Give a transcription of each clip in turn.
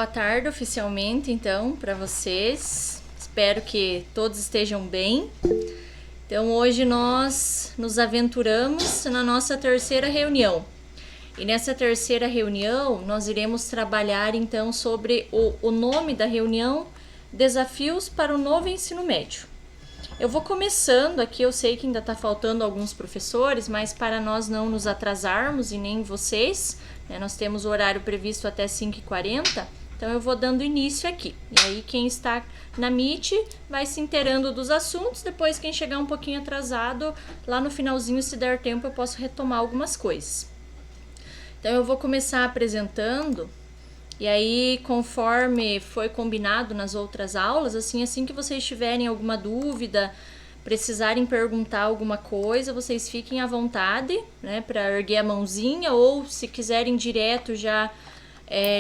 Boa tarde oficialmente, então, para vocês. Espero que todos estejam bem. Então, hoje nós nos aventuramos na nossa terceira reunião. E nessa terceira reunião, nós iremos trabalhar, então, sobre o nome da reunião, Desafios para o Novo Ensino Médio. Eu vou começando aqui, eu sei que ainda está faltando alguns professores, mas para nós não nos atrasarmos e nem vocês, né, nós temos o horário previsto até 5h40, então eu vou dando início aqui. E aí quem está na Meet vai se inteirando dos assuntos, depois quem chegar um pouquinho atrasado, lá no finalzinho, se der tempo, eu posso retomar algumas coisas. Então eu vou começar apresentando. E aí, conforme foi combinado nas outras aulas, assim que vocês tiverem alguma dúvida, precisarem perguntar alguma coisa, vocês fiquem à vontade, né, para erguer a mãozinha, ou se quiserem direto já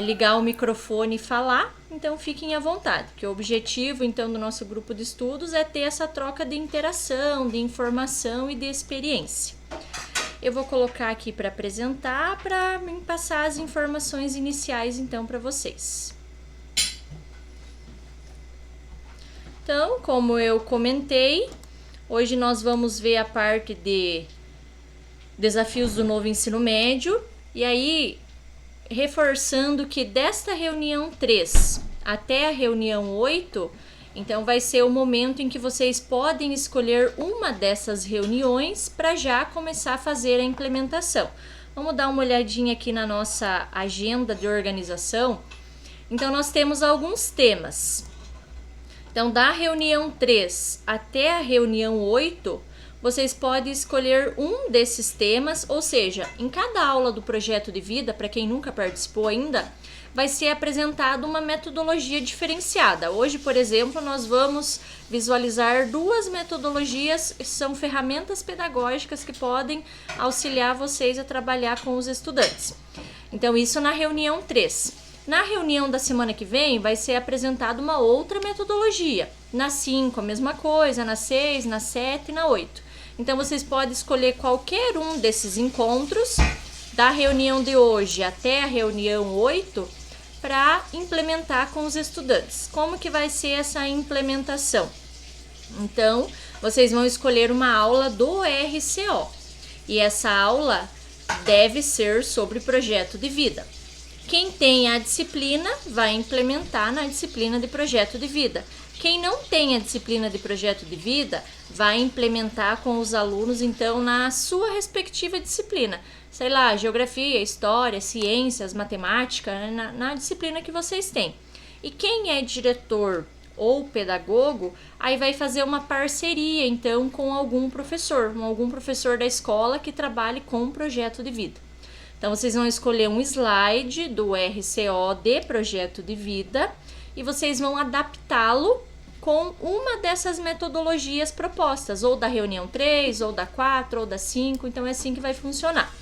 ligar o microfone e falar, então fiquem à vontade, porque o objetivo, então, do nosso grupo de estudos é ter essa troca de interação, de informação e de experiência. Eu vou colocar aqui para apresentar, para me passar as informações iniciais, então, para vocês. Então, como eu comentei, hoje nós vamos ver a parte de desafios do novo ensino médio. E aí, reforçando que desta reunião 3 até a reunião 8, então vai ser o momento em que vocês podem escolher uma dessas reuniões para já começar a fazer a implementação. Vamos dar uma olhadinha aqui na nossa agenda de organização. Então nós temos alguns temas. Então da reunião 3 até a reunião 8, vocês podem escolher um desses temas, ou seja, em cada aula do projeto de vida, para quem nunca participou ainda, vai ser apresentada uma metodologia diferenciada. Hoje, por exemplo, nós vamos visualizar 2 metodologias, que são ferramentas pedagógicas que podem auxiliar vocês a trabalhar com os estudantes. Então, isso na reunião 3. Na reunião da semana que vem, vai ser apresentada uma outra metodologia. Na 5, a mesma coisa, na 6, na 7 e na 8. Então, vocês podem escolher qualquer um desses encontros, da reunião de hoje até a reunião 8, para implementar com os estudantes. Como que vai ser essa implementação? Então, vocês vão escolher uma aula do RCO. E essa aula deve ser sobre projeto de vida. Quem tem a disciplina vai implementar na disciplina de projeto de vida. Quem não tem a disciplina de projeto de vida vai implementar com os alunos, então, na sua respectiva disciplina. Sei lá, geografia, história, ciências, matemática, na disciplina que vocês têm. E quem é diretor ou pedagogo, aí vai fazer uma parceria, então, com algum professor da escola que trabalhe com um projeto de vida. Então, vocês vão escolher um slide do RCO de projeto de vida e vocês vão adaptá-lo com uma dessas metodologias propostas, ou da reunião 3, ou da 4, ou da 5, então é assim que vai funcionar.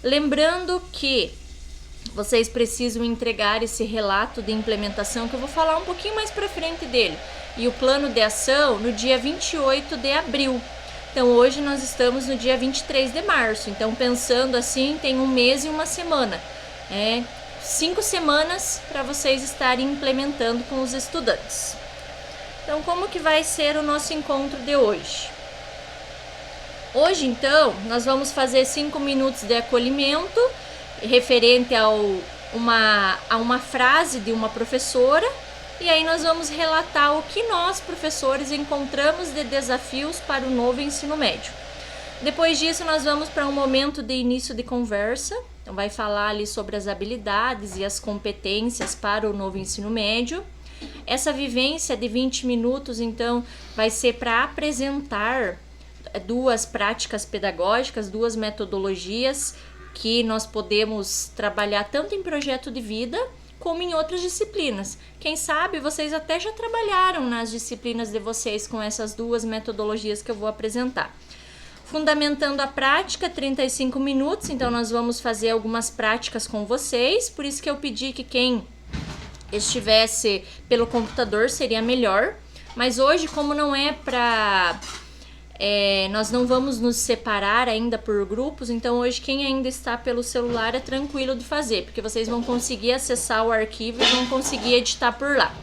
Lembrando que vocês precisam entregar esse relato de implementação, que eu vou falar um pouquinho mais para frente dele, e o plano de ação no dia 28 de abril. Então, hoje nós estamos no dia 23 de março, então pensando assim, tem 1 mês e 1 semana. 5 semanas para vocês estarem implementando com os estudantes. Então, como que vai ser o nosso encontro de hoje? Hoje, então, nós vamos fazer 5 minutos de acolhimento, referente a uma frase de uma professora, e aí nós vamos relatar o que nós, professores, encontramos de desafios para o novo ensino médio. Depois disso, nós vamos para um momento de início de conversa, então vai falar ali sobre as habilidades e as competências para o novo ensino médio. Essa vivência de 20 minutos, então, vai ser para apresentar 2 práticas pedagógicas, 2 metodologias que nós podemos trabalhar tanto em projeto de vida como em outras disciplinas. Quem sabe vocês até já trabalharam nas disciplinas de vocês com essas 2 metodologias que eu vou apresentar. Fundamentando a prática, 35 minutos, então nós vamos fazer algumas práticas com vocês, por isso que eu pedi que quem estivesse pelo computador seria melhor, mas hoje, como não é para Nós não vamos nos separar ainda por grupos, então hoje quem ainda está pelo celular é tranquilo de fazer, porque vocês vão conseguir acessar o arquivo e vão conseguir editar por lá.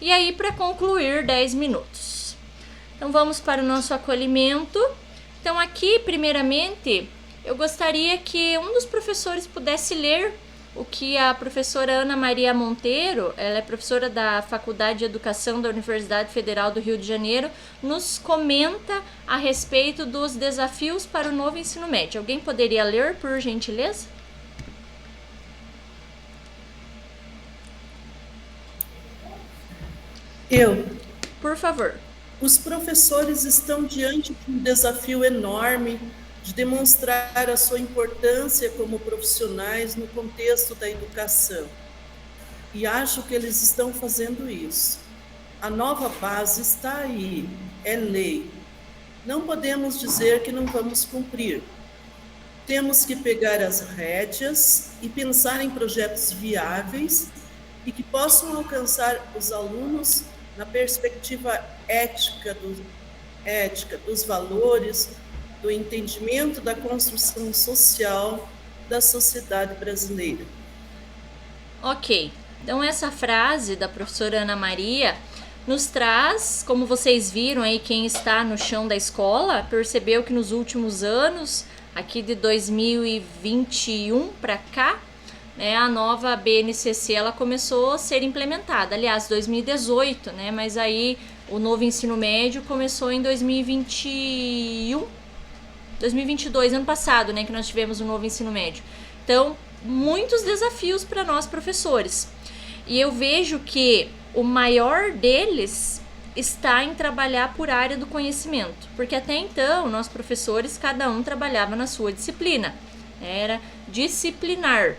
E aí, para concluir, 10 minutos. Então vamos para o nosso acolhimento. Então aqui, primeiramente, eu gostaria que um dos professores pudesse ler o que a professora Ana Maria Monteiro, ela é professora da Faculdade de Educação da Universidade Federal do Rio de Janeiro, nos comenta a respeito dos desafios para o novo ensino médio. Alguém poderia ler, por gentileza? Eu. Por favor. Os professores estão diante de um desafio enorme de demonstrar a sua importância como profissionais no contexto da educação. E acho que eles estão fazendo isso. A nova base está aí, é lei. Não podemos dizer que não vamos cumprir. Temos que pegar as rédeas e pensar em projetos viáveis e que possam alcançar os alunos na perspectiva ética, dos valores, do entendimento da construção social da sociedade brasileira. Ok, então essa frase da professora Ana Maria nos traz, como vocês viram aí, quem está no chão da escola, percebeu que nos últimos anos, aqui de 2021 para cá, a nova BNCC ela começou a ser implementada, aliás, 2018, né? Mas aí o novo ensino médio começou em 2022, ano passado, né? Que nós tivemos o novo ensino médio. Então, muitos desafios para nós professores. E eu vejo que o maior deles está em trabalhar por área do conhecimento, porque até então nós professores, cada um trabalhava na sua disciplina, era disciplinar,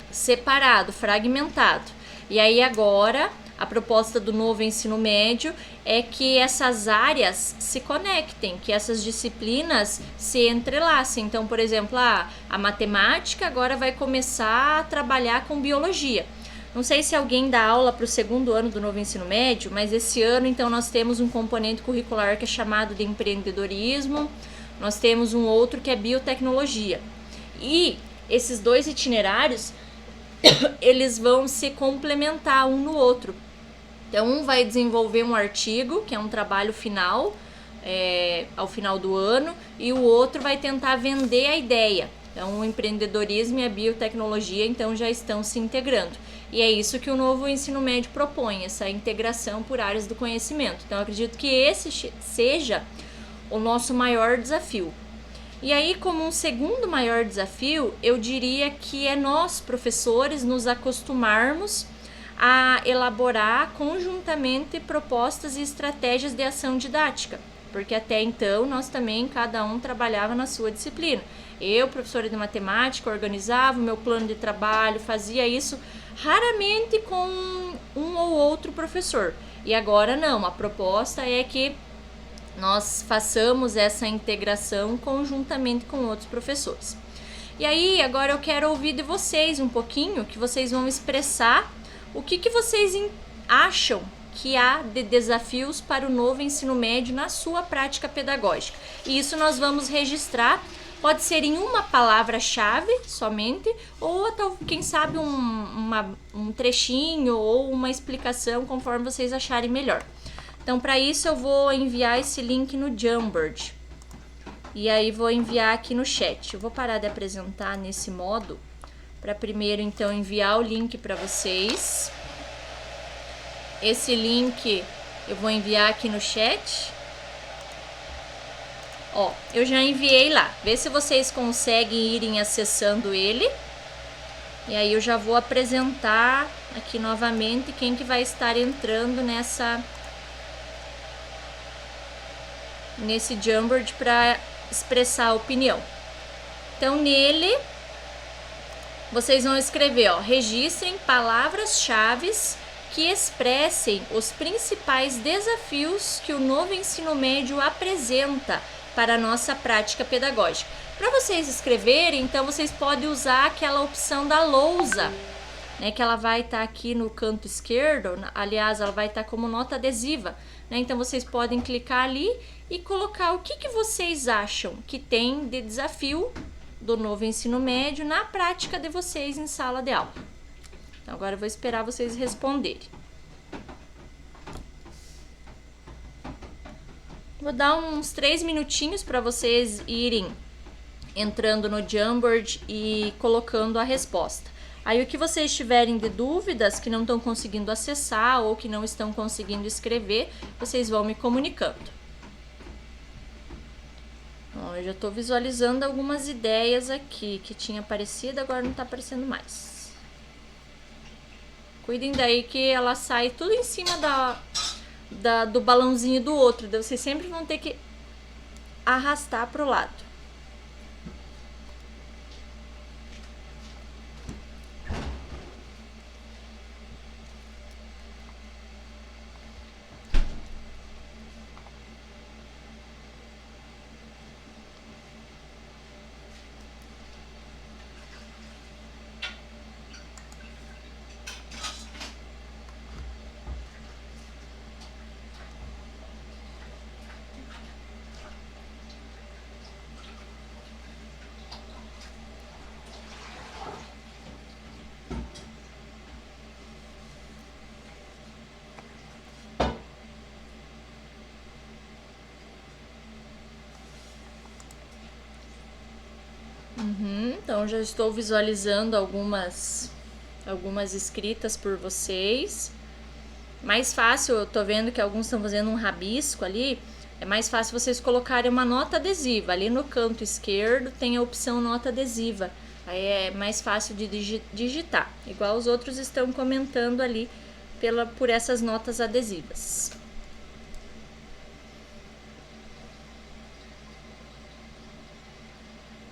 separado, fragmentado. E aí agora a proposta do novo ensino médio é que essas áreas se conectem, que essas disciplinas se entrelacem. Então, por exemplo, a matemática agora vai começar a trabalhar com biologia. Não sei se alguém dá aula para o segundo ano do novo ensino médio, mas esse ano então nós temos um componente curricular que é chamado de empreendedorismo, nós temos um outro que é biotecnologia. E esses dois itinerários eles vão se complementar um no outro. Então, um vai desenvolver um artigo, que é um trabalho final, ao final do ano, e o outro vai tentar vender a ideia. Então, o empreendedorismo e a biotecnologia, então, já estão se integrando. E é isso que o novo ensino médio propõe, essa integração por áreas do conhecimento. Então, eu acredito que esse seja o nosso maior desafio. E aí, como um segundo maior desafio, eu diria que é nós, professores, nos acostumarmos a elaborar conjuntamente propostas e estratégias de ação didática, porque até então nós também, cada um trabalhava na sua disciplina. Eu, professora de matemática, organizava o meu plano de trabalho, fazia isso raramente com um ou outro professor. E agora não, a proposta é que nós façamos essa integração conjuntamente com outros professores. E aí, agora eu quero ouvir de vocês um pouquinho, que vocês vão expressar o que vocês acham que há de desafios para o novo ensino médio na sua prática pedagógica. E isso nós vamos registrar, pode ser em uma palavra-chave somente, ou quem sabe um trechinho ou uma explicação conforme vocês acharem melhor. Então, para isso, eu vou enviar esse link no Jamboard. E aí, vou enviar aqui no chat. Eu vou parar de apresentar nesse modo, para primeiro, então, enviar o link para vocês. Esse link eu vou enviar aqui no chat. Ó, eu já enviei lá. Vê se vocês conseguem irem acessando ele. E aí, eu já vou apresentar aqui novamente quem que vai estar entrando nesse Jamboard para expressar a opinião. Então, nele, vocês vão escrever, ó, registrem palavras-chave que expressem os principais desafios que o novo ensino médio apresenta para a nossa prática pedagógica. Para vocês escreverem, então, vocês podem usar aquela opção da lousa, né, que ela vai estar aqui no canto esquerdo, aliás, ela vai estar como nota adesiva, né? Então vocês podem clicar ali e colocar o que vocês acham que tem de desafio do novo ensino médio na prática de vocês em sala de aula. Então, agora eu vou esperar vocês responderem. Vou dar uns 3 minutinhos para vocês irem entrando no Jamboard e colocando a resposta. Aí o que vocês tiverem de dúvidas, que não estão conseguindo acessar ou que não estão conseguindo escrever, vocês vão me comunicando. Bom, eu já estou visualizando algumas ideias aqui que tinha aparecido, agora não está aparecendo mais. Cuidem daí que ela sai tudo em cima do balãozinho do outro. Daí vocês sempre vão ter que arrastar pro lado. Então, já estou visualizando algumas escritas por vocês. Mais fácil, eu tô vendo que alguns estão fazendo um rabisco ali. É mais fácil vocês colocarem uma nota adesiva. Ali no canto esquerdo tem a opção nota adesiva. Aí é mais fácil de digitar. Igual os outros estão comentando ali por essas notas adesivas.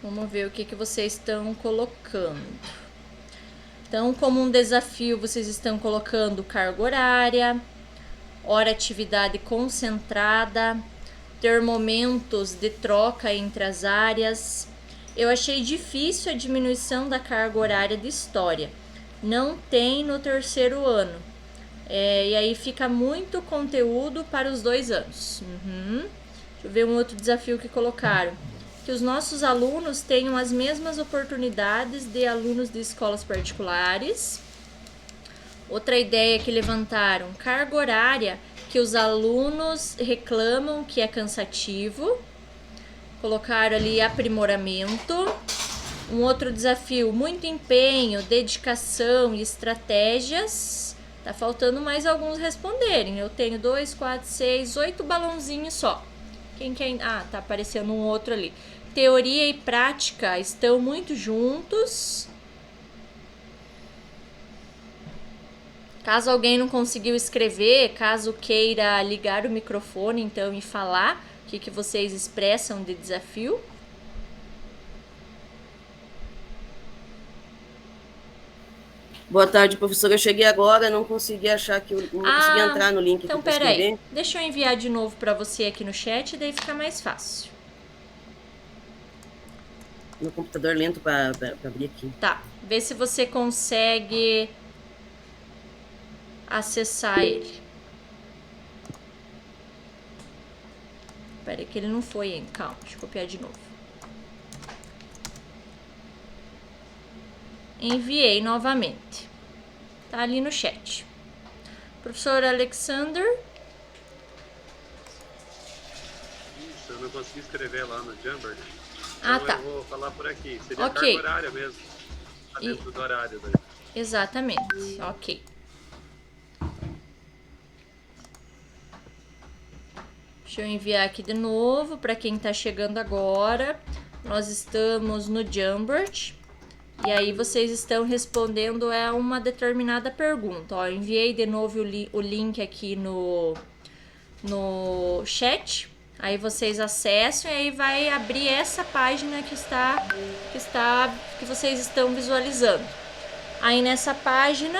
Vamos ver o que vocês estão colocando. Então, como um desafio, vocês estão colocando carga horária, hora atividade concentrada, ter momentos de troca entre as áreas. Eu achei difícil a diminuição da carga horária de história. Não tem no terceiro ano. E aí fica muito conteúdo para os 2 anos. Deixa eu ver um outro desafio que colocaram. Que os nossos alunos tenham as mesmas oportunidades de alunos de escolas particulares. Outra ideia que levantaram, carga horária, que os alunos reclamam que é cansativo. Colocaram ali aprimoramento. Um outro desafio, muito empenho, dedicação e estratégias. Tá faltando mais alguns responderem. Eu tenho 2, 4, 6, 8 balãozinhos só. Quem quer? Ah, tá aparecendo um outro ali. Teoria e prática estão muito juntos. Caso alguém não conseguiu escrever, caso queira ligar o microfone então e falar o que vocês expressam de desafio. Boa tarde, professora. Eu cheguei agora, não consegui achar que não consegui entrar no link. Então, peraí. Deixa eu enviar de novo para você aqui no chat, daí fica mais fácil. Meu computador lento para abrir aqui. Tá. Vê se você consegue acessar ele. Peraí que ele não foi, hein? Calma, deixa eu copiar de novo. Enviei novamente. Tá ali no chat. Professor Alexander. Isso, eu não consegui escrever lá no Jamboard. Ah, então tá. Eu vou falar por aqui. Seria Ok. carga horária mesmo. Tá dentro do horário daí. Exatamente. Ok. Deixa eu enviar aqui de novo para quem tá chegando agora. Nós estamos no Jamboard. E aí vocês estão respondendo a uma determinada pergunta. Ó, eu enviei de novo o link aqui no chat. Aí vocês acessam e aí vai abrir essa página que vocês estão visualizando. Aí nessa página,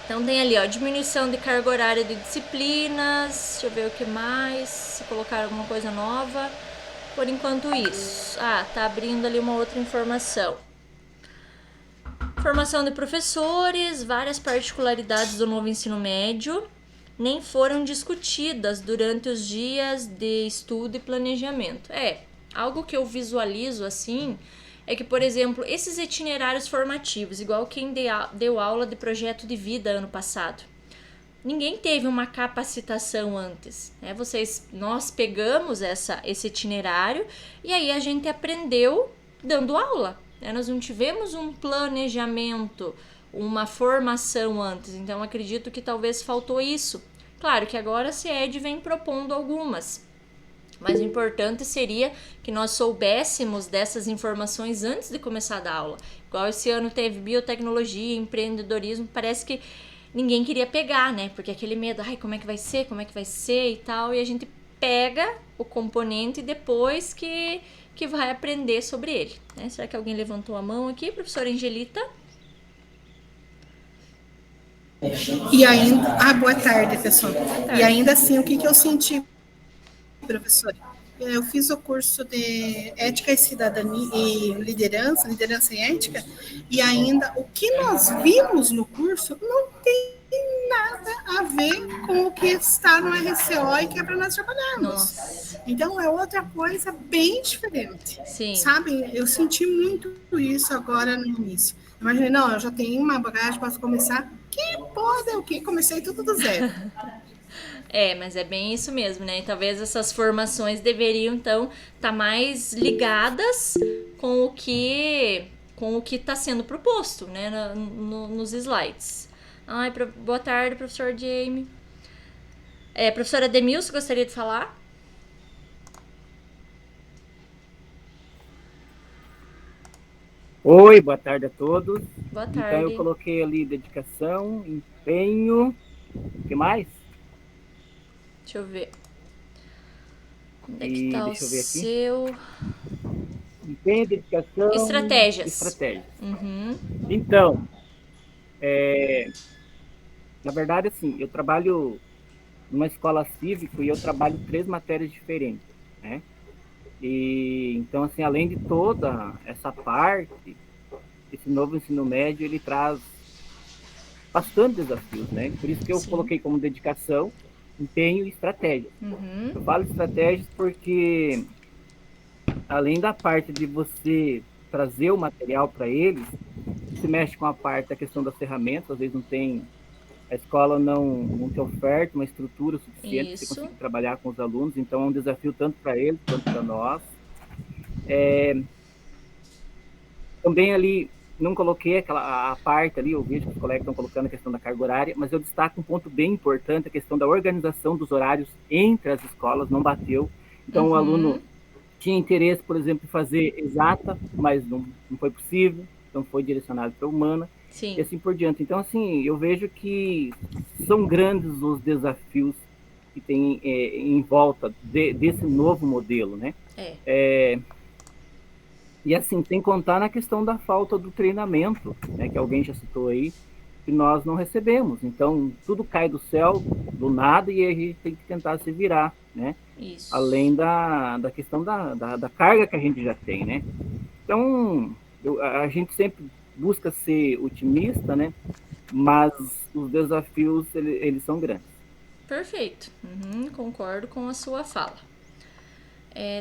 então tem ali, ó, diminuição de carga horária de disciplinas. Deixa eu ver o que mais, se colocar alguma coisa nova. Por enquanto isso. Ah, tá abrindo ali uma outra informação. Formação de professores, várias particularidades do novo ensino médio, nem foram discutidas durante os dias de estudo e planejamento. Algo que eu visualizo assim é que, por exemplo, esses itinerários formativos, igual quem deu aula de projeto de vida ano passado, ninguém teve uma capacitação antes, né? Nós pegamos esse itinerário e aí a gente aprendeu dando aula, né? Nós não tivemos um planejamento, uma formação antes, então acredito que talvez faltou isso. Claro que agora a CIED vem propondo algumas, mas o importante seria que nós soubéssemos dessas informações antes de começar a dar aula. Igual esse ano teve biotecnologia, empreendedorismo, parece que ninguém queria pegar, né? Porque aquele medo, como é que vai ser e tal, e a gente pega o componente depois que vai aprender sobre ele, né? Será que alguém levantou a mão aqui, professora Angelita? E ainda... boa tarde, pessoal. E ainda assim, o que eu senti, professora? Eu fiz o curso de Ética e Cidadania e Liderança e Ética, e ainda o que nós vimos no curso não tem nada a ver com o que está no RCO e que é para nós trabalharmos. Nossa. Então, é outra coisa bem diferente. Sim. Sabe? Eu senti muito isso agora no início. Imaginei, não, eu já tenho uma bagagem para começar. Que pode o quê? Comecei tudo do zero. Mas é bem isso mesmo, né? E talvez essas formações deveriam, então, estar mais ligadas com o que está sendo proposto, né? Nos slides. Boa tarde, professor Jamie. Professora Demilson, gostaria de falar? Oi, boa tarde a todos. Boa tarde. Então, eu coloquei ali dedicação, empenho, o que mais? Deixa eu ver. Onde é que tá o seu? Empenho, dedicação... Estratégias. Uhum. Então, na verdade, assim, eu trabalho numa escola cívica e eu trabalho 3 matérias diferentes, né? E, então, assim, além de toda essa parte, esse novo ensino médio, ele traz bastante desafios, né? Por isso que eu coloquei como dedicação, empenho e estratégia. Uhum. Eu falo estratégias porque, além da parte de você trazer o material para eles, se mexe com a parte da questão das ferramentas, às vezes a escola não te oferta uma estrutura suficiente para você conseguir trabalhar com os alunos, então é um desafio tanto para eles quanto para nós. Também ali, não coloquei a parte ali, eu vejo que os colegas estão colocando a questão da carga horária, mas eu destaco um ponto bem importante, a questão da organização dos horários entre as escolas, não bateu. Então, o aluno tinha interesse, por exemplo, em fazer exata, mas não foi possível, então foi direcionado para humana. Sim. E assim por diante. Então, assim, eu vejo que são grandes os desafios que tem em volta desse novo modelo, né? E assim, sem contar na questão da falta do treinamento, né, que alguém já citou aí, que nós não recebemos. Então, tudo cai do céu, do nada, e a gente tem que tentar se virar, né? Isso. Além da questão da carga que a gente já tem, né? Então, a gente sempre busca ser otimista, né? Mas os desafios, eles são grandes. Perfeito. Concordo com a sua fala.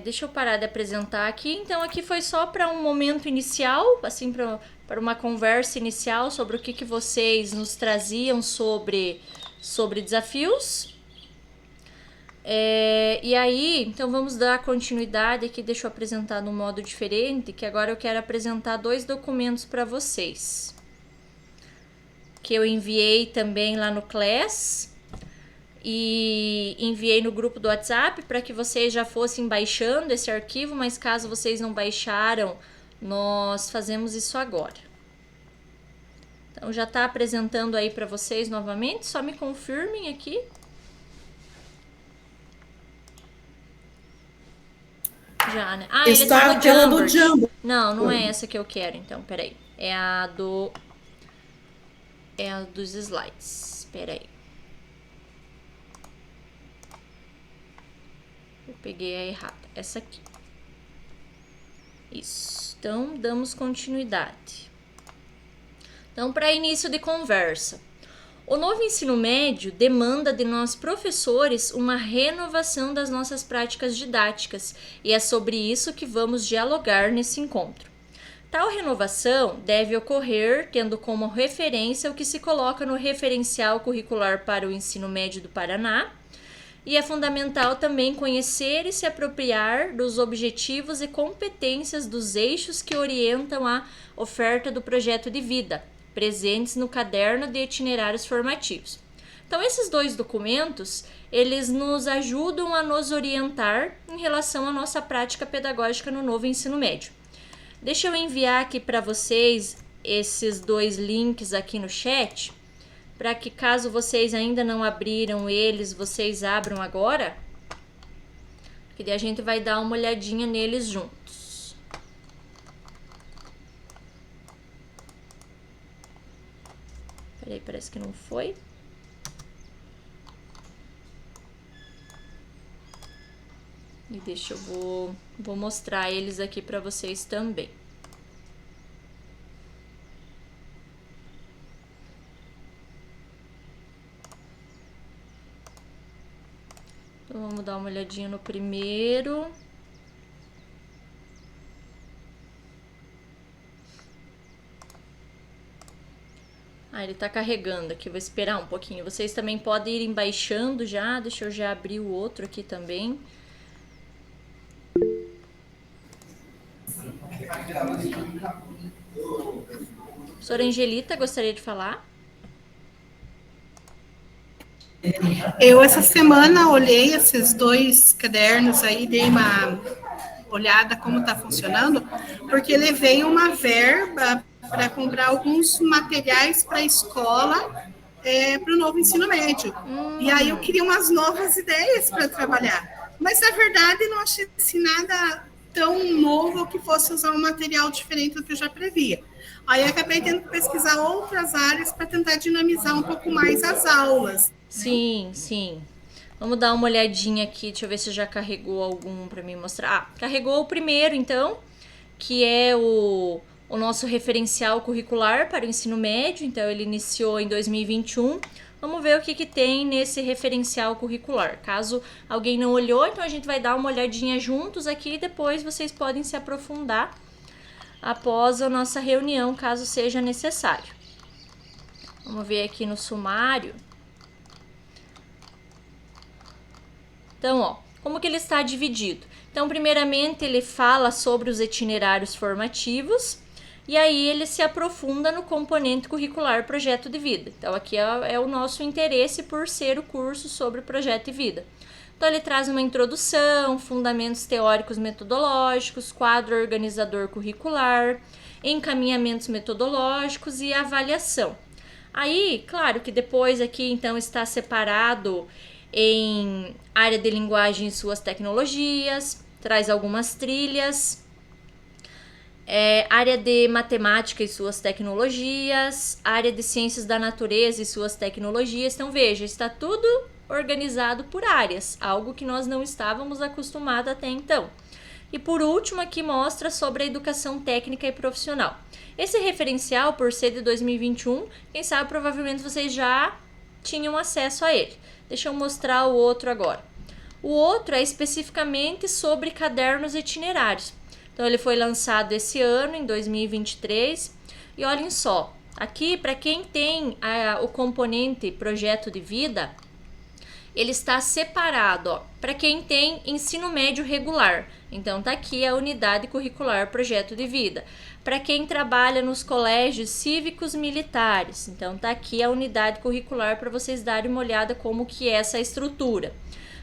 Deixa eu parar de apresentar aqui. Então, aqui foi só para um momento inicial, assim, para uma conversa inicial sobre o que vocês nos traziam sobre desafios. E aí, então vamos dar continuidade aqui, deixa eu apresentar de um modo diferente, que agora eu quero apresentar 2 documentos para vocês, que eu enviei também lá no Class e enviei no grupo do WhatsApp para que vocês já fossem baixando esse arquivo, mas caso vocês não baixaram, nós fazemos isso agora. Então já está apresentando aí para vocês novamente, só me confirmem aqui. Já, né? Está ele tá no aquela do Jamboard. Não é essa que eu quero, então, peraí. É a dos slides. Peraí. Eu peguei a errada. Essa aqui. Isso. Então, damos continuidade. Então, para início de conversa. O novo ensino médio demanda de nós professores uma renovação das nossas práticas didáticas e é sobre isso que vamos dialogar nesse encontro. Tal renovação deve ocorrer tendo como referência o que se coloca no referencial curricular para o ensino médio do Paraná, e é fundamental também conhecer e se apropriar dos objetivos e competências dos eixos que orientam a oferta do projeto de vida, presentes no caderno de itinerários formativos. Então, esses dois documentos, eles nos ajudam a nos orientar em relação à nossa prática pedagógica no novo ensino médio. Deixa eu enviar aqui para vocês esses dois links aqui no chat, para que caso vocês ainda não abriram eles, vocês abram agora, que daí a gente vai dar uma olhadinha neles juntos. Peraí, parece que não foi. E deixa eu vou mostrar eles aqui para vocês também. Então, vamos dar uma olhadinha no primeiro. Ele tá carregando aqui, vou esperar um pouquinho. Vocês também podem ir baixando já, deixa eu já abrir o outro aqui também. Professora Angelita, gostaria de falar? Eu, essa semana, olhei esses dois cadernos aí, dei uma olhada como está funcionando, porque levei uma verba para comprar alguns materiais para a escola, para o novo ensino médio. E aí eu queria umas novas ideias para trabalhar. Mas, na verdade, não achei assim, nada tão novo que fosse usar um material diferente do que eu já previa. Aí acabei tendo que pesquisar outras áreas para tentar dinamizar um pouco mais as aulas. Sim, sim. Vamos dar uma olhadinha aqui, deixa eu ver se já carregou algum para me mostrar. Carregou o primeiro, então, que é o nosso referencial curricular para o ensino médio. Então, ele iniciou em 2021. Vamos ver o que tem nesse referencial curricular. Caso alguém não olhou, então a gente vai dar uma olhadinha juntos aqui e depois vocês podem se aprofundar após a nossa reunião, caso seja necessário. Vamos ver aqui no sumário. Então, como que ele está dividido? Então, primeiramente, ele fala sobre os itinerários formativos e aí ele se aprofunda no componente curricular projeto de vida. Então, aqui é o nosso interesse por ser o curso sobre projeto de vida. Então, ele traz uma introdução, fundamentos teóricos metodológicos, quadro organizador curricular, encaminhamentos metodológicos e avaliação. Aí, claro que depois aqui, então, está separado em área de linguagem e suas tecnologias, traz algumas trilhas, área de matemática e suas tecnologias, área de ciências da natureza e suas tecnologias. Então, veja, está tudo organizado por áreas, algo que nós não estávamos acostumados até então. E por último, aqui mostra sobre a educação técnica e profissional. Esse referencial, por ser de 2021, quem sabe provavelmente vocês já tinham acesso a ele. Deixa eu mostrar o outro agora. O outro é especificamente sobre cadernos itinerários. Então, ele foi lançado esse ano, em 2023. E olhem só, aqui, para quem tem o componente projeto de vida, ele está separado, para quem tem ensino médio regular. Então, tá aqui a unidade curricular projeto de vida. Para quem trabalha nos colégios cívicos militares, então tá aqui a unidade curricular para vocês darem uma olhada como que é essa estrutura.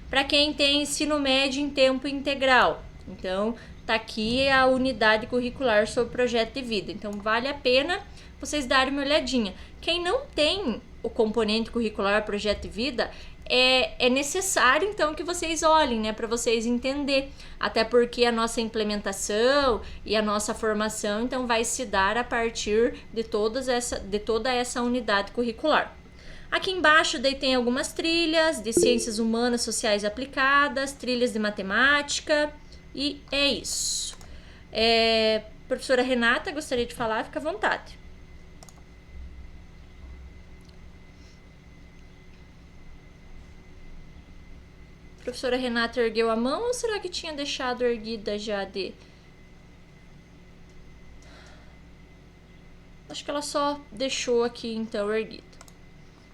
Para quem tem ensino médio em tempo integral, então tá aqui a unidade curricular sobre projeto de vida. Então, vale a pena vocês darem uma olhadinha. Quem não tem o componente curricular projeto de vida, é necessário, então, que vocês olhem, né, para vocês entender. Até porque a nossa implementação e a nossa formação, então, vai se dar a partir de toda essa unidade curricular. Aqui embaixo, daí tem algumas trilhas de ciências humanas, sociais aplicadas, trilhas de matemática, e é isso. Professora Renata, gostaria de falar? Fica à vontade. professora Renata ergueu a mão ou será que tinha deixado erguida já de... Acho que ela só deixou aqui, então, erguida.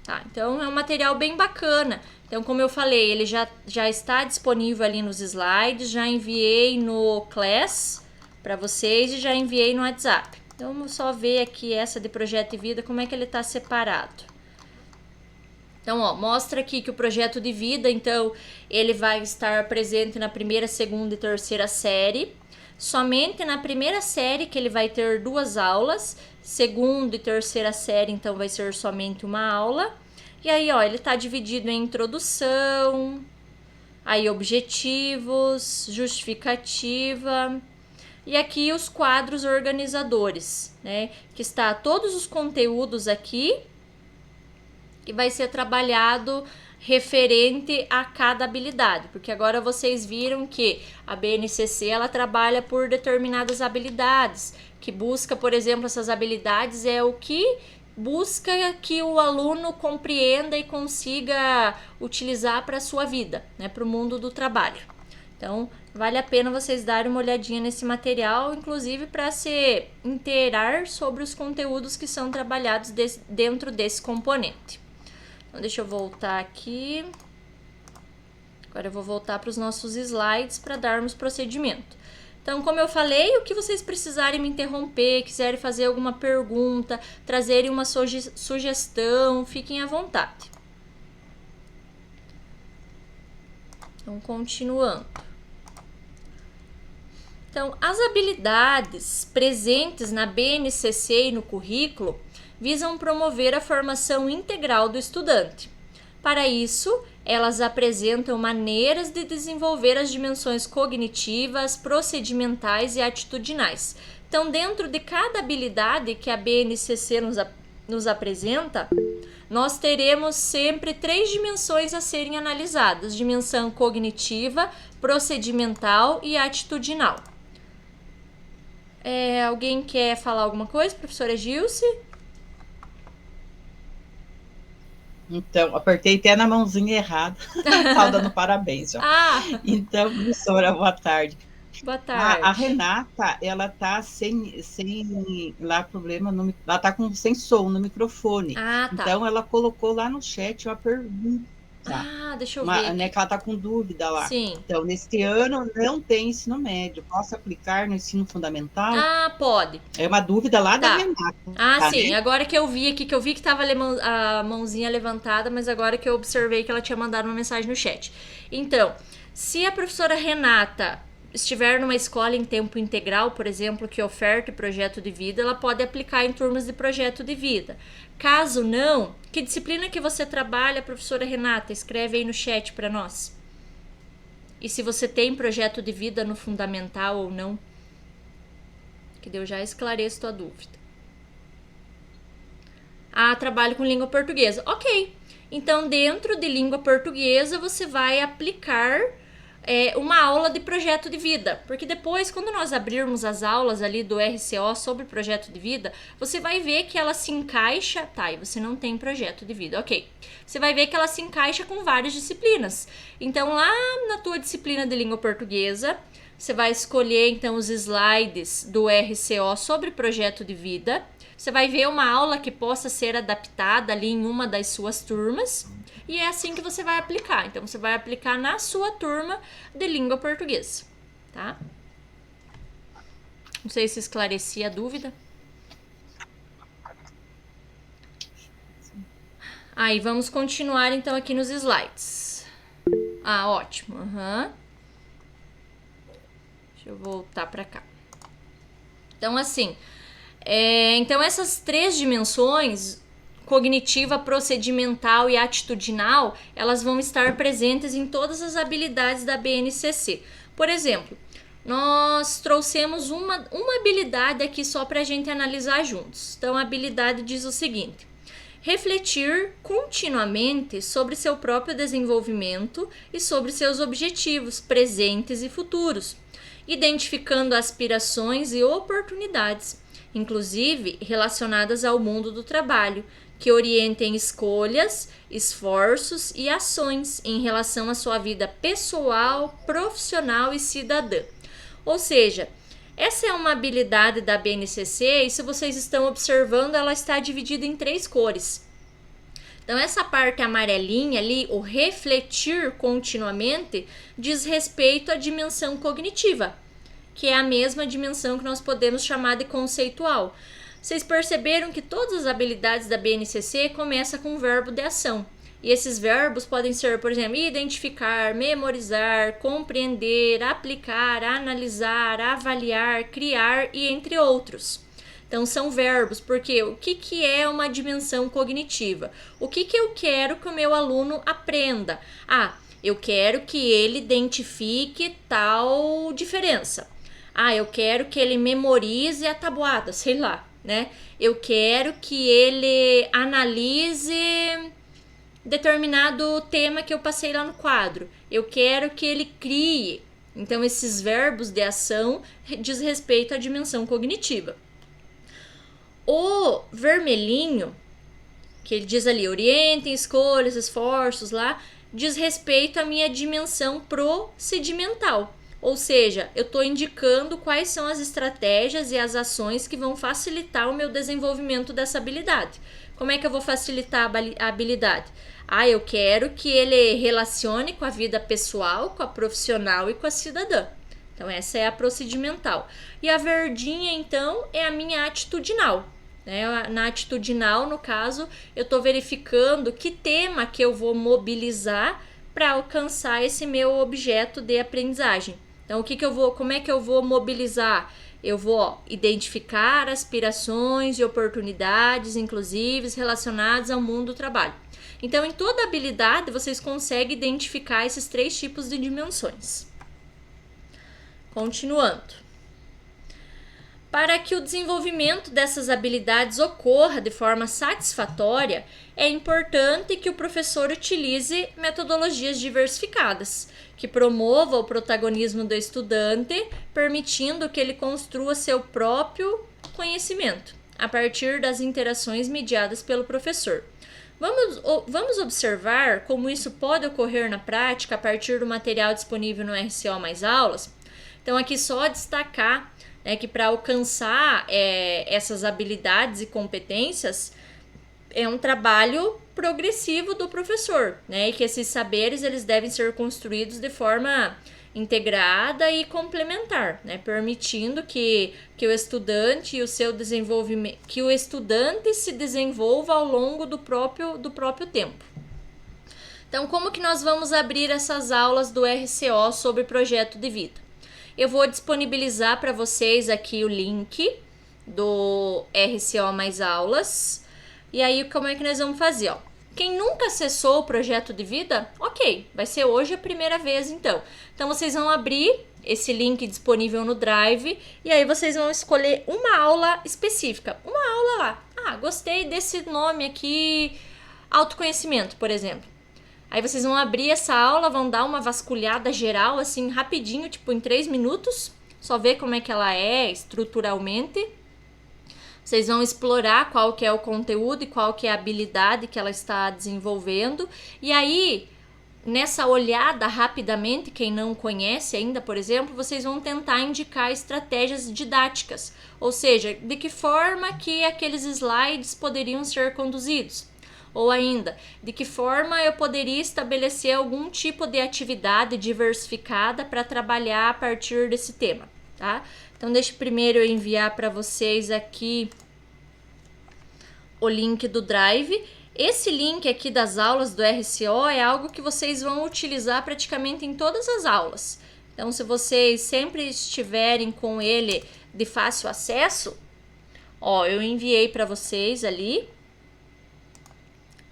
Tá, então é um material bem bacana. Então, como eu falei, ele já está disponível ali nos slides, já enviei no Class para vocês e já enviei no WhatsApp. Então, vamos só ver aqui essa de projeto de vida, como é que ele está separado. Então, ó, mostra aqui que o projeto de vida, então, ele vai estar presente na primeira, segunda e terceira série. Somente na primeira série que ele vai ter 2 aulas. Segunda e terceira série, então, vai ser somente uma aula. E aí, ó, ele tá dividido em introdução, aí objetivos, justificativa... E aqui os quadros organizadores, né? Que está todos os conteúdos aqui que vai ser trabalhado referente a cada habilidade. Porque agora vocês viram que a BNCC, ela trabalha por determinadas habilidades. Que busca, por exemplo, essas habilidades é o que busca que o aluno compreenda e consiga utilizar para a sua vida, né? Para o mundo do trabalho. Então, vale a pena vocês darem uma olhadinha nesse material, inclusive para se inteirar sobre os conteúdos que são trabalhados dentro desse componente. Então, deixa eu voltar aqui. Agora eu vou voltar para os nossos slides para darmos procedimento. Então, como eu falei, o que vocês precisarem me interromper, quiserem fazer alguma pergunta, trazerem uma sugestão, fiquem à vontade. Então, continuando. Então, as habilidades presentes na BNCC e no currículo visam promover a formação integral do estudante. Para isso, elas apresentam maneiras de desenvolver as dimensões cognitivas, procedimentais e atitudinais. Então, dentro de cada habilidade que a BNCC nos apresenta, nós teremos sempre 3 dimensões a serem analisadas: dimensão cognitiva, procedimental e atitudinal. Alguém quer falar alguma coisa, professora Gilce? Então, apertei até na mãozinha errada. Estava dando parabéns. Ó. Então, professora, boa tarde. Boa tarde. A Renata, ela tá sem lá problema, ela tá sem som no microfone. Tá. Então, ela colocou lá no chat uma pergunta. Deixa eu ver. Né, que ela tá com dúvida lá. Sim. Então, neste ano não tem ensino médio. Posso aplicar no ensino fundamental? Pode. É uma dúvida lá da Renata. Sim. Né? Agora que eu vi aqui, que eu vi que tava a mãozinha levantada, mas agora que eu observei que ela tinha mandado uma mensagem no chat. Então, se a professora Renata estiver numa escola em tempo integral, por exemplo, que oferte projeto de vida, ela pode aplicar em turmas de projeto de vida. Caso não, que disciplina que você trabalha, professora Renata? Escreve aí no chat para nós. E se você tem projeto de vida no fundamental ou não, que eu já esclareço tua dúvida. Trabalho com língua portuguesa. Ok, então dentro de língua portuguesa você vai aplicar uma aula de projeto de vida, porque depois, quando nós abrirmos as aulas ali do RCO sobre projeto de vida, você vai ver que ela se encaixa, e você não tem projeto de vida, ok, você vai ver que ela se encaixa com várias disciplinas. Então, lá na tua disciplina de língua portuguesa, você vai escolher, então, os slides do RCO sobre projeto de vida. Você vai ver uma aula que possa ser adaptada ali em uma das suas turmas. E é assim que você vai aplicar. Então, você vai aplicar na sua turma de língua portuguesa, tá? Não sei se esclareci a dúvida. E vamos continuar, então, aqui nos slides. Ótimo. Deixa eu voltar para cá. Então, assim... Então, essas 3 dimensões, cognitiva, procedimental e atitudinal, elas vão estar presentes em todas as habilidades da BNCC. Por exemplo, nós trouxemos uma habilidade aqui só para a gente analisar juntos. Então, a habilidade diz o seguinte: refletir continuamente sobre seu próprio desenvolvimento e sobre seus objetivos presentes e futuros, identificando aspirações e oportunidades, inclusive relacionadas ao mundo do trabalho, que orientem escolhas, esforços e ações em relação à sua vida pessoal, profissional e cidadã. Ou seja, essa é uma habilidade da BNCC e, se vocês estão observando, ela está dividida em 3 cores. Então, essa parte amarelinha ali, o refletir continuamente, diz respeito à dimensão cognitiva, que é a mesma dimensão que nós podemos chamar de conceitual. Vocês perceberam que todas as habilidades da BNCC começam com o verbo de ação. E esses verbos podem ser, por exemplo, identificar, memorizar, compreender, aplicar, analisar, avaliar, criar e entre outros. Então, são verbos, porque o que é uma dimensão cognitiva? O que eu quero que o meu aluno aprenda? Eu quero que ele identifique tal diferença. Eu quero que ele memorize a tabuada, sei lá, né? Eu quero que ele analise determinado tema que eu passei lá no quadro. Eu quero que ele crie. Então, esses verbos de ação diz respeito à dimensão cognitiva. O vermelhinho, que ele diz ali, orientem, escolhas, esforços lá, diz respeito à minha dimensão procedimental. Ou seja, eu estou indicando quais são as estratégias e as ações que vão facilitar o meu desenvolvimento dessa habilidade. Como é que eu vou facilitar a habilidade? Eu quero que ele relacione com a vida pessoal, com a profissional e com a cidadã. Então, essa é a procedimental. E a verdinha, então, é a minha atitudinal. Na atitudinal, no caso, eu estou verificando que tema que eu vou mobilizar para alcançar esse meu objeto de aprendizagem. Então, como é que eu vou mobilizar? Eu vou identificar aspirações e oportunidades, inclusive relacionadas ao mundo do trabalho. Então, em toda habilidade, vocês conseguem identificar esses 3 tipos de dimensões. Continuando. Para que o desenvolvimento dessas habilidades ocorra de forma satisfatória, é importante que o professor utilize metodologias diversificadas, que promovam o protagonismo do estudante, permitindo que ele construa seu próprio conhecimento, a partir das interações mediadas pelo professor. Vamos observar como isso pode ocorrer na prática a partir do material disponível no RCO Mais Aulas. Então, aqui só destacar que para alcançar essas habilidades e competências é um trabalho progressivo do professor, e que esses saberes eles devem ser construídos de forma integrada e complementar, permitindo que o estudante e o seu desenvolvimento, que o estudante se desenvolva ao longo do próprio tempo. Então, como que nós vamos abrir essas aulas do RCO sobre projeto de vida? Eu vou disponibilizar para vocês aqui o link do RCO Mais Aulas. E aí, como é que nós vamos fazer? Quem nunca acessou o projeto de vida, ok, vai ser hoje a primeira vez então. Então, vocês vão abrir esse link disponível no Drive e aí vocês vão escolher uma aula específica. Uma aula lá. Gostei desse nome aqui, autoconhecimento, por exemplo. Aí vocês vão abrir essa aula, vão dar uma vasculhada geral, assim, rapidinho, tipo em 3 minutos. Só ver como é que ela é estruturalmente. Vocês vão explorar qual que é o conteúdo e qual que é a habilidade que ela está desenvolvendo. E aí, nessa olhada rapidamente, quem não conhece ainda, por exemplo, vocês vão tentar indicar estratégias didáticas. Ou seja, de que forma que aqueles slides poderiam ser conduzidos. Ou ainda, de que forma eu poderia estabelecer algum tipo de atividade diversificada para trabalhar a partir desse tema, tá? Então, deixa primeiro eu enviar para vocês aqui o link do Drive. Esse link aqui das aulas do RCO é algo que vocês vão utilizar praticamente em todas as aulas. Então, se vocês sempre estiverem com ele de fácil acesso, eu enviei para vocês ali.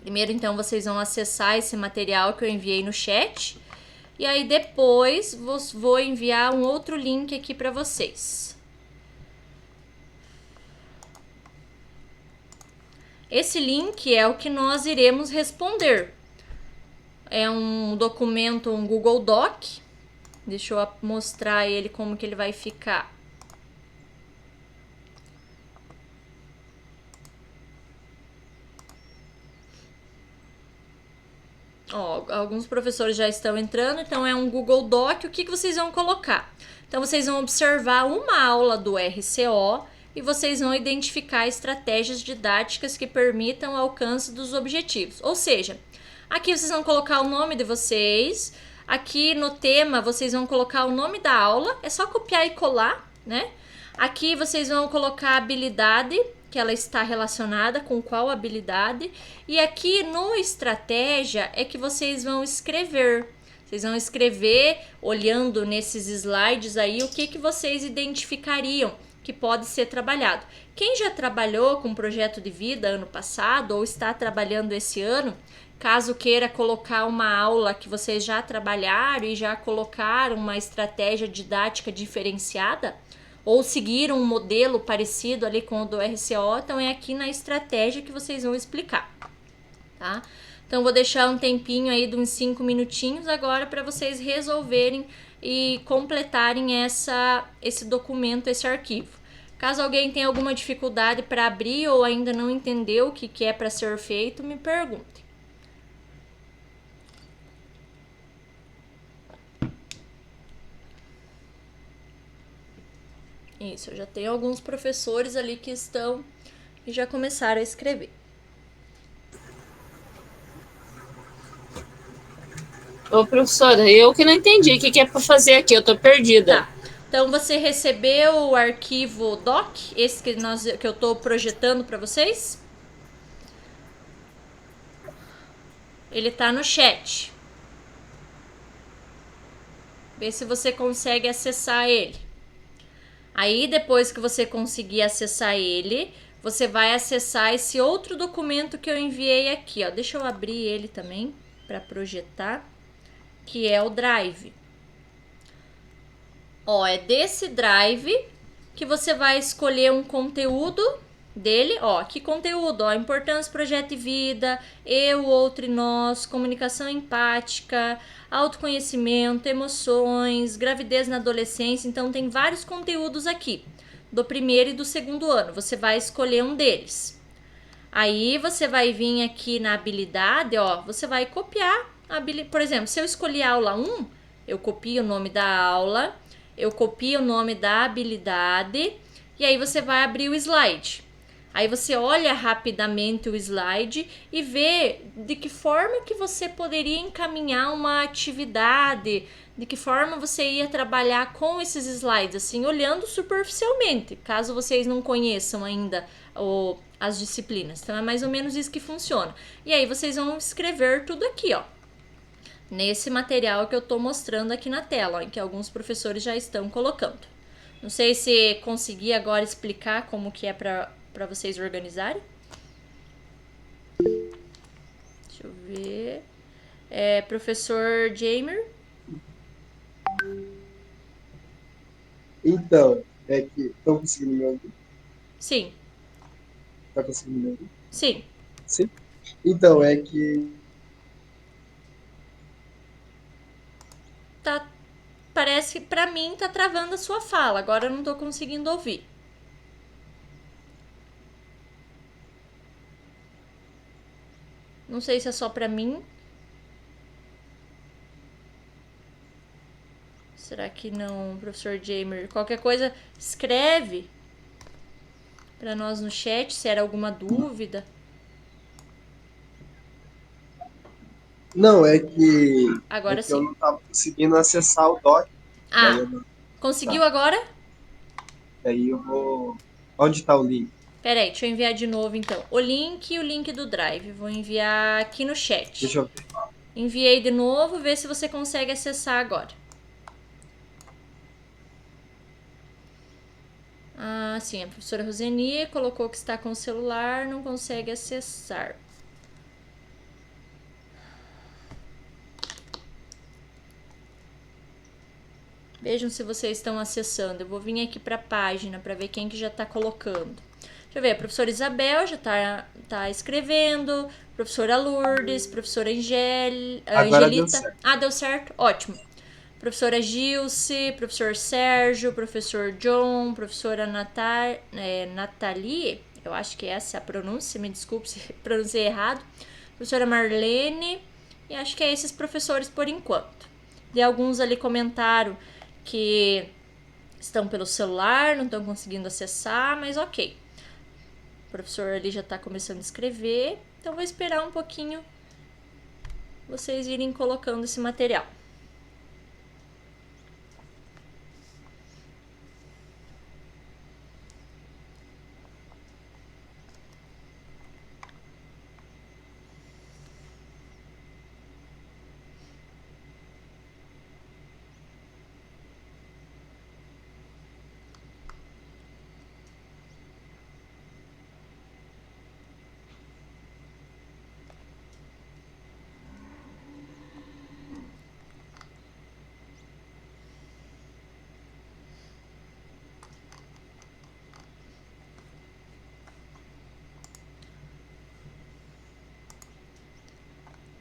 Primeiro, então, vocês vão acessar esse material que eu enviei no chat. E aí, depois, vou enviar um outro link aqui para vocês. Esse link é o que nós iremos responder. É um documento, um Google Doc. Deixa eu mostrar ele como que ele vai ficar. Ó, alguns professores já estão entrando, então é um Google Doc. O que vocês vão colocar? Então, vocês vão observar uma aula do RCO e vocês vão identificar estratégias didáticas que permitam o alcance dos objetivos. Ou seja, aqui vocês vão colocar o nome de vocês, aqui no tema vocês vão colocar o nome da aula, é só copiar e colar, né? Aqui vocês vão colocar a habilidade, que ela está relacionada com qual habilidade, e aqui no estratégia é que vocês vão escrever. Vocês vão escrever, olhando nesses slides aí, o que vocês identificariam que pode ser trabalhado. Quem já trabalhou com projeto de vida ano passado ou está trabalhando esse ano, caso queira colocar uma aula que vocês já trabalharam e já colocaram uma estratégia didática diferenciada, ou seguir um modelo parecido ali com o do RCO, então é aqui na estratégia que vocês vão explicar, tá? Então, vou deixar um tempinho aí de uns 5 minutinhos agora para vocês resolverem e completarem esse documento, esse arquivo. Caso alguém tenha alguma dificuldade para abrir ou ainda não entendeu o que é para ser feito, me pergunte. Isso, eu já tenho alguns professores ali que já começaram a escrever. Ô, professora, eu que não entendi o que é para fazer aqui, eu tô perdida. Tá. Então, você recebeu o arquivo doc, esse que eu tô projetando para vocês? Ele tá no chat. Vê se você consegue acessar ele. Aí, depois que você conseguir acessar ele, você vai acessar esse outro documento que eu enviei aqui, ó. Deixa eu abrir ele também para projetar, que é o Drive. Ó, é desse Drive que você vai escolher um conteúdo dele, ó, que conteúdo, ó, importância, projeto de vida, eu, outro e nós, comunicação empática, autoconhecimento, emoções, gravidez na adolescência, então tem vários conteúdos aqui, do primeiro e do segundo ano, você vai escolher um deles. Aí você vai vir aqui na habilidade, ó, você vai copiar, por exemplo, se eu escolher a aula 1, eu copio o nome da aula, eu copio o nome da habilidade, e aí você vai abrir o slide. Aí você olha rapidamente o slide e vê de que forma que você poderia encaminhar uma atividade, de que forma você ia trabalhar com esses slides, assim, olhando superficialmente, caso vocês não conheçam ainda as disciplinas. Então, é mais ou menos isso que funciona. E aí vocês vão escrever tudo aqui, ó, nesse material que eu tô mostrando aqui na tela, ó, em que alguns professores já estão colocando. Não sei se consegui agora explicar como que é para vocês organizarem. Deixa eu ver. Professor Jamer? Então, é que... Estão conseguindo me ouvir? Sim. Tá conseguindo me ouvir? Sim. Sim? Então, é que... Parece que pra mim tá travando a sua fala. Agora eu não tô conseguindo ouvir. Não sei se é só pra mim. Será que não, professor Jamer? Qualquer coisa, escreve pra nós no chat se era alguma dúvida. Não, é que... Agora sim. Eu não tava conseguindo acessar o doc. Ah, conseguiu agora? Daí eu vou... Onde tá o link? Peraí, deixa eu enviar de novo então. O link do Drive. Vou enviar aqui no chat. Deixa eu ver. Enviei de novo, vê se você consegue acessar agora. Ah, sim, a professora Roseni colocou que está com o celular, não consegue acessar. Vejam se vocês estão acessando. Eu vou vir aqui para a página para ver quem que já está colocando. Deixa eu ver, a professora Isabel já tá escrevendo, professora Lourdes, professora Angelita. Deu certo. Ah, deu certo? Ótimo. Professora Gilce, professor Sérgio, professor John, professora Nathalie, eu acho que essa é a pronúncia, me desculpe se pronunciei errado. Professora Marlene, E acho que é esses professores por enquanto. E alguns ali comentaram que estão pelo celular, não estão conseguindo acessar, mas ok. O professor ali já está começando a escrever, então vou esperar um pouquinho vocês irem colocando esse material.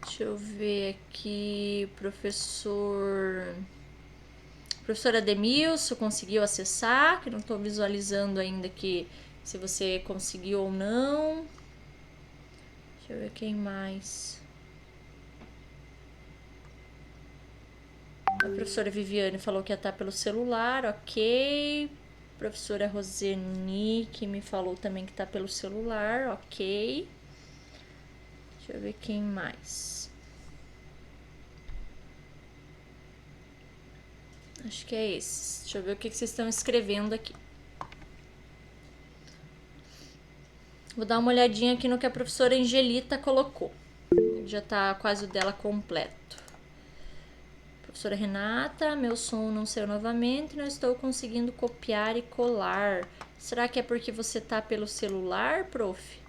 Deixa eu ver aqui, professor Ademilson conseguiu acessar, que não estou visualizando ainda aqui se você conseguiu ou não. Deixa eu ver quem mais. A professora Viviane falou que ia estar pelo celular, ok. Professora Roseni, que me falou também que está pelo celular, ok. Deixa eu ver quem mais. Acho que é esse. Deixa eu ver o que vocês estão escrevendo aqui. Vou dar uma olhadinha aqui no que a professora Angelita colocou. Já tá quase o dela completo. Professora Renata, meu som não saiu novamente, não estou conseguindo copiar e colar. Será que é porque você tá pelo celular, prof?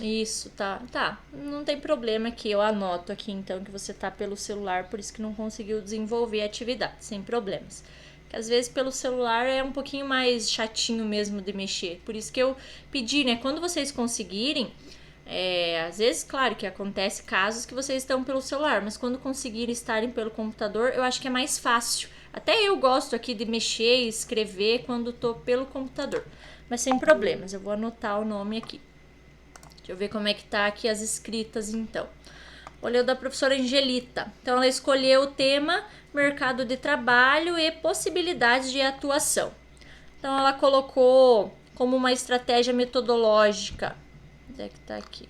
Isso, tá. Não tem problema aqui, eu anoto aqui então que você tá pelo celular, por isso que não conseguiu desenvolver a atividade, sem problemas. Porque às vezes pelo celular é um pouquinho mais chatinho mesmo de mexer, por isso que eu pedi, né, quando vocês conseguirem, às vezes, claro que acontece casos que vocês estão pelo celular, mas quando conseguirem estarem pelo computador, eu acho que é mais fácil. Até eu gosto aqui de mexer e escrever quando tô pelo computador, mas sem problemas, eu vou anotar o nome aqui. Deixa eu ver como é que tá aqui as escritas, então. Olhei o da professora Angelita. Então, ela escolheu o tema mercado de trabalho e possibilidades de atuação. Então, ela colocou como uma estratégia metodológica. Onde é que tá aqui?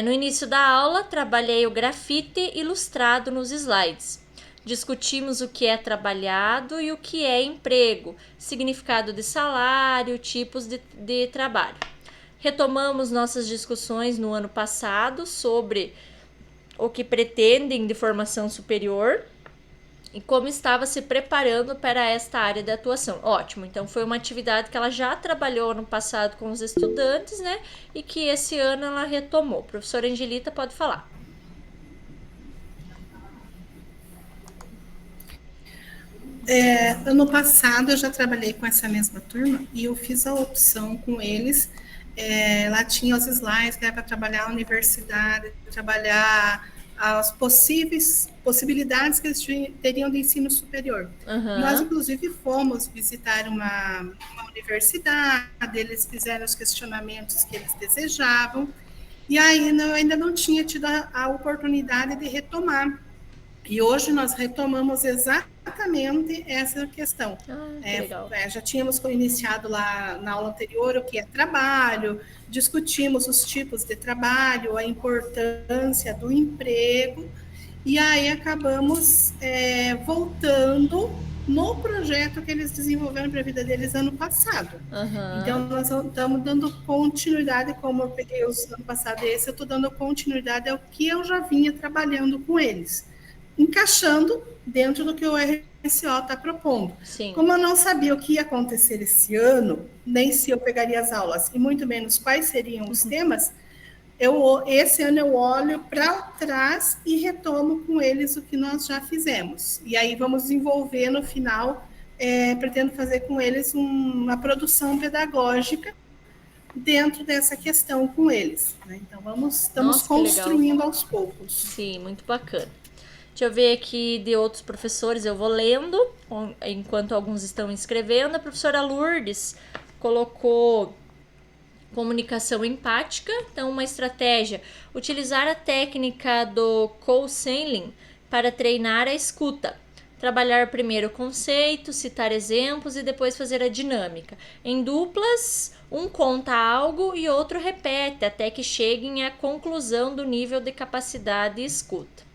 No início da aula, trabalhei o grafite ilustrado nos slides. Discutimos o que é trabalhado e o que é emprego, significado de salário, tipos de trabalho. Retomamos nossas discussões no ano passado sobre o que pretendem de formação superior e como estava se preparando para esta área de atuação. Ótimo, então foi uma atividade que ela já trabalhou no passado com os estudantes, né? E que esse ano ela retomou. Professora Angelita, pode falar. Ano passado eu já trabalhei com essa mesma turma e eu fiz a opção com eles. Lá tinha os slides que era para trabalhar a universidade, trabalhar as possibilidades que eles teriam de ensino superior. Uhum. Nós, inclusive, fomos visitar uma universidade, eles fizeram os questionamentos que eles desejavam, e aí eu ainda não tinha tido a oportunidade de retomar. E hoje nós retomamos exatamente essa questão. Legal. Já tínhamos iniciado lá na aula anterior o que é trabalho, discutimos os tipos de trabalho, a importância do emprego, e aí acabamos voltando no projeto que eles desenvolveram para a vida deles ano passado. Uhum. Então, nós estamos dando continuidade, como eu peguei os ano passado esse, eu estou dando continuidade ao que eu já vinha trabalhando com eles, encaixando dentro do que o RCO está propondo. Sim. Como eu não sabia o que ia acontecer esse ano, nem se eu pegaria as aulas, e muito menos quais seriam os temas, esse ano eu olho para trás e retomo com eles o que nós já fizemos. E aí vamos desenvolver no final, pretendo fazer com eles uma produção pedagógica dentro dessa questão com eles. Né? Então, estamos construindo aos poucos. Sim, muito bacana. Deixa eu ver aqui de outros professores, eu vou lendo, enquanto alguns estão escrevendo. A professora Lourdes colocou comunicação empática. Então, uma estratégia: utilizar a técnica do co-selling para treinar a escuta. Trabalhar primeiro o conceito, citar exemplos e depois fazer a dinâmica. Em duplas, um conta algo e outro repete, até que cheguem à conclusão do nível de capacidade e escuta.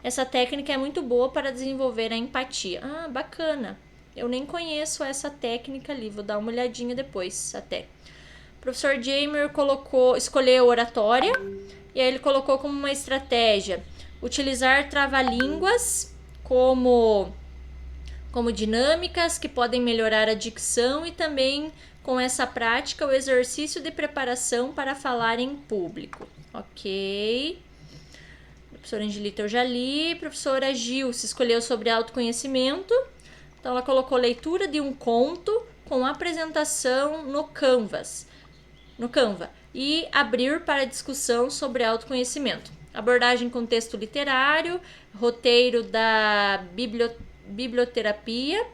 Essa técnica é muito boa para desenvolver a empatia. Ah, bacana. Eu nem conheço essa técnica ali, vou dar uma olhadinha depois até. O professor Jamer escolheu oratória, e aí ele colocou como uma estratégia utilizar trava-línguas como dinâmicas que podem melhorar a dicção, e também com essa prática o exercício de preparação para falar em público. Ok. Professora Angelita eu já li. Professora Gil se escolheu sobre autoconhecimento. Então ela colocou leitura de um conto com apresentação no Canva e abrir para discussão sobre autoconhecimento. Abordagem com texto literário, roteiro da biblioterapia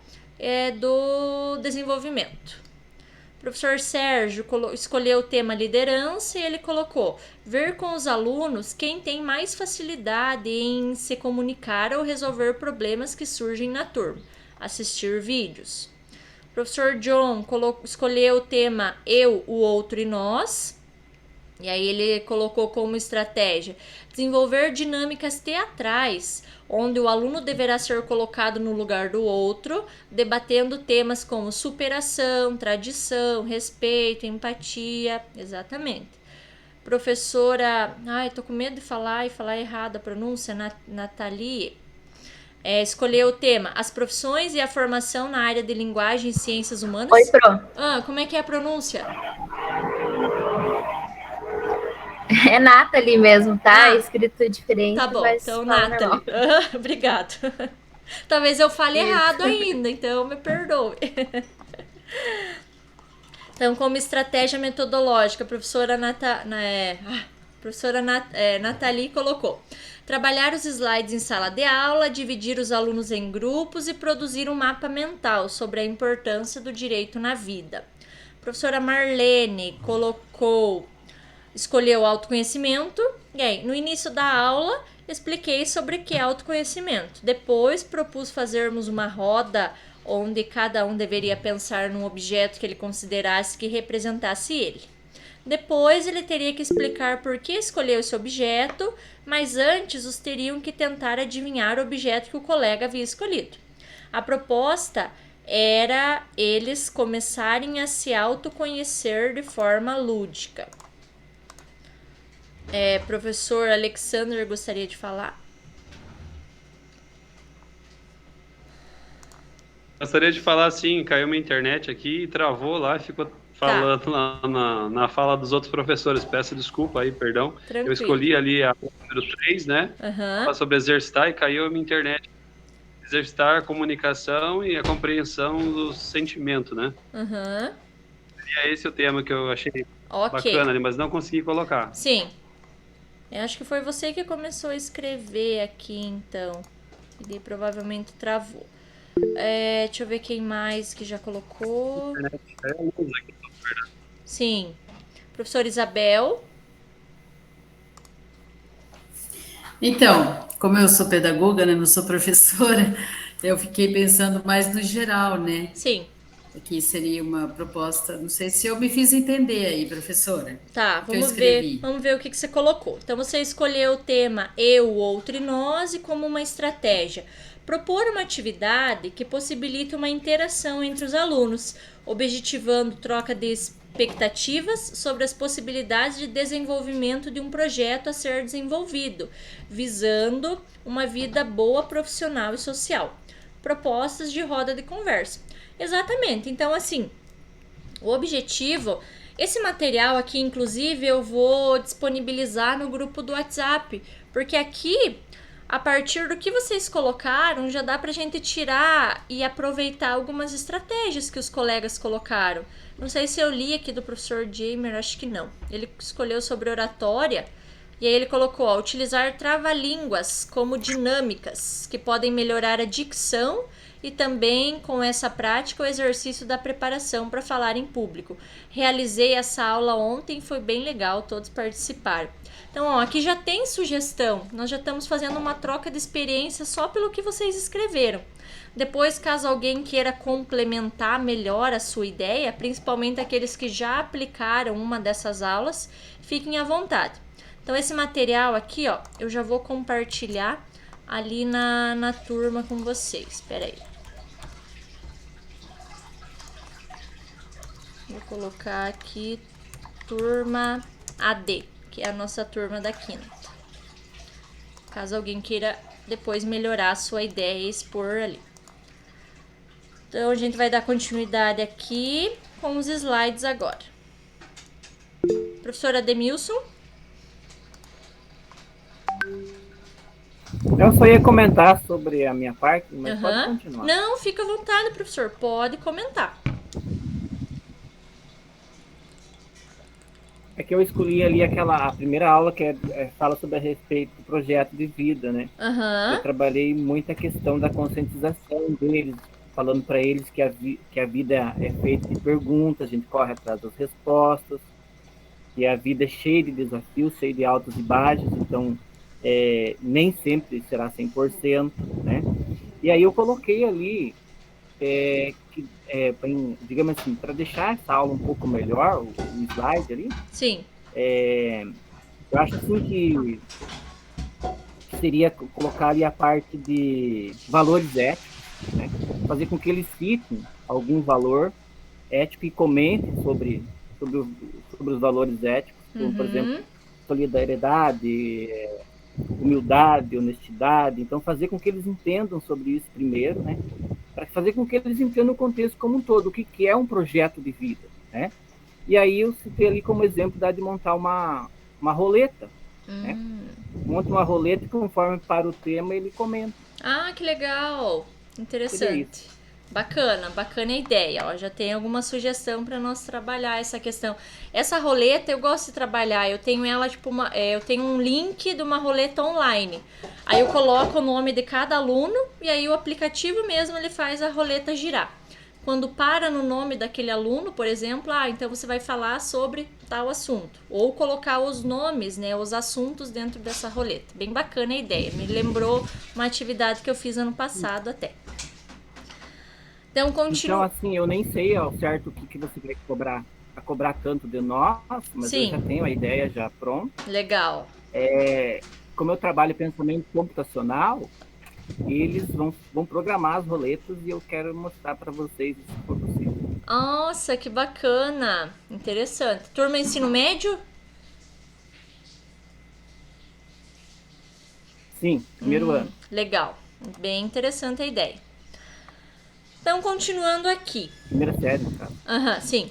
do desenvolvimento. O professor Sérgio escolheu o tema liderança, e ele colocou ver com os alunos quem tem mais facilidade em se comunicar ou resolver problemas que surgem na turma. Assistir vídeos. O professor John escolheu o tema eu, o outro e nós. E aí ele colocou como estratégia desenvolver dinâmicas teatrais, onde o aluno deverá ser colocado no lugar do outro, debatendo temas como superação, tradição, respeito, empatia. Exatamente. Professora, tô com medo de falar errado a pronúncia, Nathalie, escolheu o tema as profissões e a formação na área de linguagem e ciências humanas. Oi, Pro. Como é que é a pronúncia? É Nathalie mesmo, tá? Escrito diferente. Tá bom, mas então Nathalie. Obrigado. Talvez eu fale errado ainda, então me perdoe. Então, como estratégia metodológica, a professora Nathalie colocou trabalhar os slides em sala de aula, dividir os alunos em grupos e produzir um mapa mental sobre a importância do direito na vida. A professora Marlene escolheu autoconhecimento. E aí, no início da aula, expliquei sobre o que é autoconhecimento. Depois, propus fazermos uma roda onde cada um deveria pensar num objeto que ele considerasse que representasse ele. Depois, ele teria que explicar por que escolheu esse objeto, mas antes os teriam que tentar adivinhar o objeto que o colega havia escolhido. A proposta era eles começarem a se autoconhecer de forma lúdica. Professor Alexander gostaria de falar? Gostaria de falar sim, caiu minha internet aqui e travou lá e ficou falando lá na fala dos outros professores. Peço desculpa aí, perdão. Tranquilo. Eu escolhi ali a número 3, né? Falar sobre exercitar e caiu a minha internet. Exercitar a comunicação e a compreensão do sentimento, né? E é esse o tema que eu achei bacana ali, mas não consegui colocar. Sim. Eu acho que foi você que começou a escrever aqui, então. E daí provavelmente travou. Deixa eu ver quem mais que já colocou. Sim. Professora Isabel. Então, como eu sou pedagoga, né, não sou professora, eu fiquei pensando mais no geral, né? Sim. Que seria uma proposta, não sei se eu me fiz entender aí, professora. Tá, vamos ver o que você colocou. Então, você escolheu o tema eu, o outro e nós, e como uma estratégia propor uma atividade que possibilite uma interação entre os alunos, objetivando troca de expectativas sobre as possibilidades de desenvolvimento de um projeto a ser desenvolvido, visando uma vida boa profissional e social. Propostas de roda de conversa. Exatamente. Então, assim, o objetivo... Esse material aqui, inclusive, eu vou disponibilizar no grupo do WhatsApp, porque aqui, a partir do que vocês colocaram, já dá pra gente tirar e aproveitar algumas estratégias que os colegas colocaram. Não sei se eu li aqui do professor Jamer, acho que não. Ele escolheu sobre oratória, E aí ele colocou, ó, utilizar trava-línguas como dinâmicas, que podem melhorar a dicção e também, com essa prática, o exercício da preparação para falar em público. Realizei essa aula ontem, foi bem legal, todos participaram. Então, ó, aqui já tem sugestão, nós já estamos fazendo uma troca de experiência só pelo que vocês escreveram. Depois, caso alguém queira complementar melhor a sua ideia, principalmente aqueles que já aplicaram uma dessas aulas, fiquem à vontade. Então, esse material aqui, ó, eu já vou compartilhar ali na turma com vocês. Espera aí. Vou colocar aqui turma AD, que é a nossa turma da quinta. Caso alguém queira depois melhorar a sua ideia e expor ali. Então, a gente vai dar continuidade aqui com os slides agora. Professora Demilson? Eu só ia comentar sobre a minha parte, mas pode continuar. Não, fica à vontade, professor. Pode comentar. É que eu escolhi ali a primeira aula que fala sobre a respeito do projeto de vida, né? Eu trabalhei muito a questão da conscientização deles, falando para eles que a vida é feita de perguntas, a gente corre atrás das respostas, e a vida é cheia de desafios, cheia de altos e baixos, então nem sempre será 100%, né? E aí eu coloquei ali, digamos assim, para deixar essa aula um pouco melhor, o slide ali. Sim. Eu acho assim que seria colocar ali a parte de valores éticos, né? Fazer com que eles citem algum valor ético e comentem sobre os valores éticos, como, por exemplo, solidariedade, humildade, honestidade. Então, fazer com que eles entendam sobre isso primeiro, né? Para fazer com que eles entendam o contexto como um todo, o que é um projeto de vida, né? E aí eu citei ali como exemplo de montar uma roleta, né? Monta uma roleta e conforme para o tema ele comenta. Ah, que legal! Interessante. Bacana a ideia. Ó, já tem alguma sugestão para nós trabalhar essa questão. Essa roleta eu gosto de trabalhar. Eu tenho ela tipo eu tenho um link de uma roleta online. Aí eu coloco o nome de cada aluno e aí o aplicativo mesmo ele faz a roleta girar. Quando para no nome daquele aluno, por exemplo, então você vai falar sobre tal assunto. Ou colocar os nomes, né, os assuntos dentro dessa roleta. Bem bacana a ideia. Me lembrou uma atividade que eu fiz ano passado até. Então, continua. Então, assim, eu nem sei ao certo o que você vai cobrar tanto de nós, mas eu já tenho a ideia já pronta. Legal. Como eu trabalho pensamento computacional, eles vão programar as roletas e eu quero mostrar para vocês se for possível. Nossa, que bacana! Interessante. Turma ensino médio? Sim, primeiro ano. Legal. Bem interessante a ideia. Então, continuando aqui. Primeira série, no caso. Sim.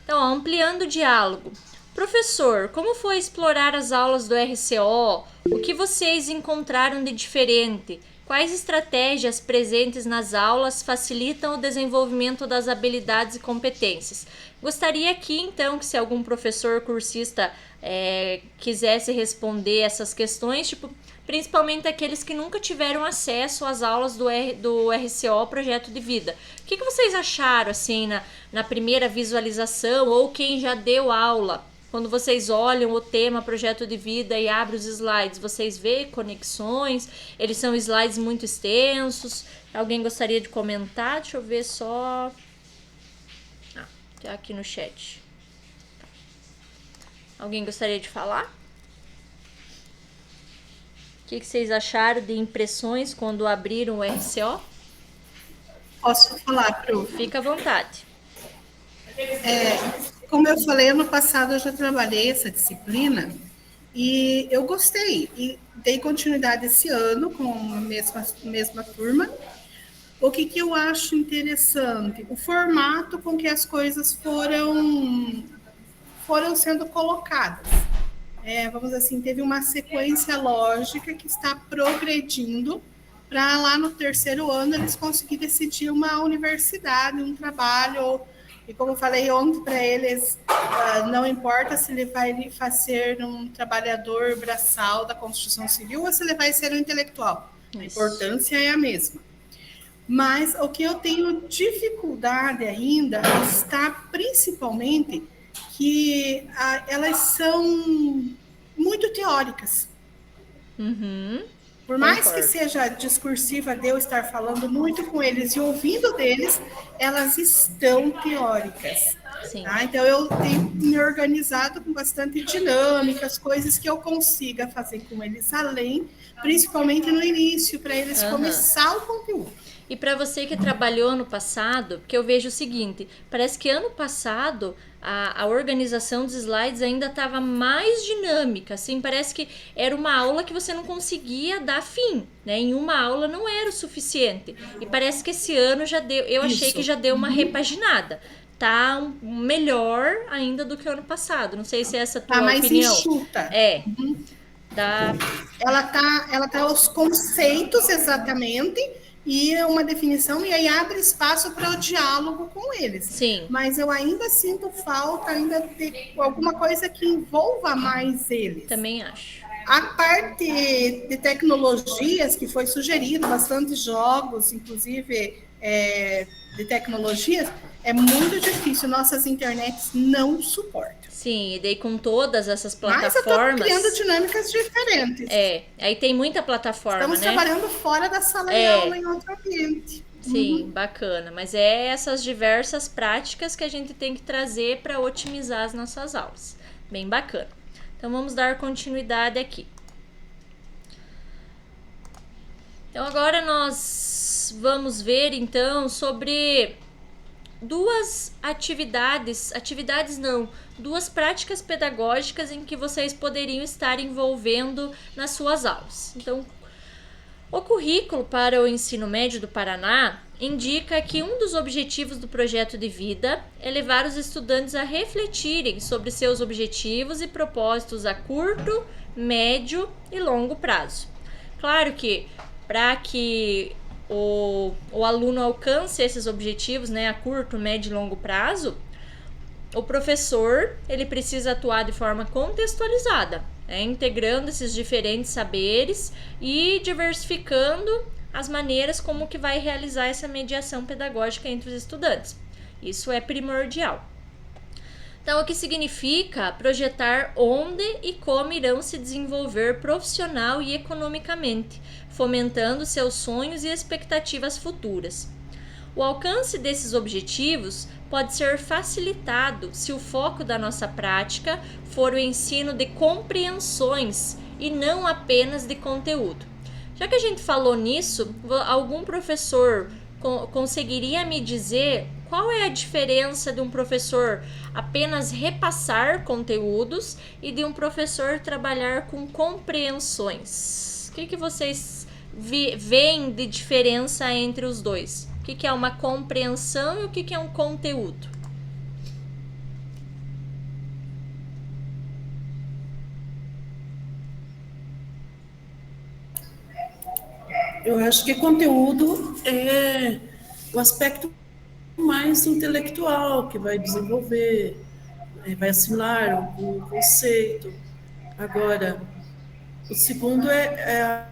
Então, ampliando o diálogo. Professor, como foi explorar as aulas do RCO? O que vocês encontraram de diferente? Quais estratégias presentes nas aulas facilitam o desenvolvimento das habilidades e competências? Gostaria aqui, então, que se algum professor cursista quisesse responder essas questões, principalmente aqueles que nunca tiveram acesso às aulas do RCO Projeto de Vida. O que vocês acharam, assim, na primeira visualização, ou quem já deu aula? Quando vocês olham o tema Projeto de Vida e abrem os slides, vocês veem conexões? Eles são slides muito extensos? Alguém gostaria de comentar? Deixa eu ver só... tá aqui no chat. Alguém gostaria de falar? O que vocês acharam de impressões quando abriram o RCO? Posso falar, Pro? Fica à vontade. Como eu falei, ano passado eu já trabalhei essa disciplina e eu gostei. E dei continuidade esse ano com a mesma turma. O que eu acho interessante? O formato com que as coisas foram sendo colocadas. Vamos dizer assim, teve uma sequência lógica que está progredindo para lá no terceiro ano eles conseguirem decidir uma universidade, um trabalho E como eu falei ontem para eles, não importa se ele vai ser um trabalhador braçal da construção civil ou se ele vai ser um intelectual. A importância é a mesma. Mas o que eu tenho dificuldade ainda está principalmente que elas são muito teóricas. Por mais que seja discursiva de eu estar falando muito com eles e ouvindo deles, elas estão teóricas. Tá? Então, eu tenho me organizado com bastante dinâmicas, coisas que eu consiga fazer com eles além, principalmente no início, para eles começar o conteúdo. E para você que trabalhou ano passado, porque eu vejo o seguinte, parece que ano passado a organização dos slides ainda estava mais dinâmica, assim, parece que era uma aula que você não conseguia dar fim, né? Em uma aula não era o suficiente. E parece que esse ano já deu, eu achei que já deu uma repaginada. Tá melhor ainda do que o ano passado. Não sei se é essa a tua opinião. Mais enxuta. Ela tá os conceitos exatamente e uma definição, e aí abre espaço para o diálogo com eles. Sim. Mas eu ainda sinto falta ainda de alguma coisa que envolva mais eles. Também acho. A parte de tecnologias, que foi sugerido, bastante jogos, inclusive de tecnologias, é muito difícil. Nossas internets não suportam. Sim, e daí com todas essas plataformas... Mas eu tô criando dinâmicas diferentes. Aí tem muita plataforma, Estamos trabalhando fora da sala de aula em outro ambiente. Sim, bacana. Mas é essas diversas práticas que a gente tem que trazer para otimizar as nossas aulas. Bem bacana. Então, vamos dar continuidade aqui. Então, agora nós vamos ver, então, sobre duas duas práticas pedagógicas em que vocês poderiam estar envolvendo nas suas aulas. Então, o currículo para o ensino médio do Paraná indica que um dos objetivos do projeto de vida é levar os estudantes a refletirem sobre seus objetivos e propósitos a curto, médio e longo prazo. Claro que para que o aluno alcance esses objetivos, né, a curto, médio e longo prazo, o professor ele precisa atuar de forma contextualizada, né, integrando esses diferentes saberes e diversificando as maneiras como que vai realizar essa mediação pedagógica entre os estudantes. Isso é primordial. Então, o que significa projetar onde e como irão se desenvolver profissional e economicamente, fomentando seus sonhos e expectativas futuras. O alcance desses objetivos pode ser facilitado se o foco da nossa prática for o ensino de compreensões e não apenas de conteúdo. Já que a gente falou nisso, algum professor conseguiria me dizer qual é a diferença de um professor apenas repassar conteúdos e de um professor trabalhar com compreensões? O que vocês veem de diferença entre os dois? O que é uma compreensão e o que é um conteúdo? Eu acho que conteúdo é o aspecto mais intelectual que vai desenvolver, vai assimilar o conceito. Agora, o segundo é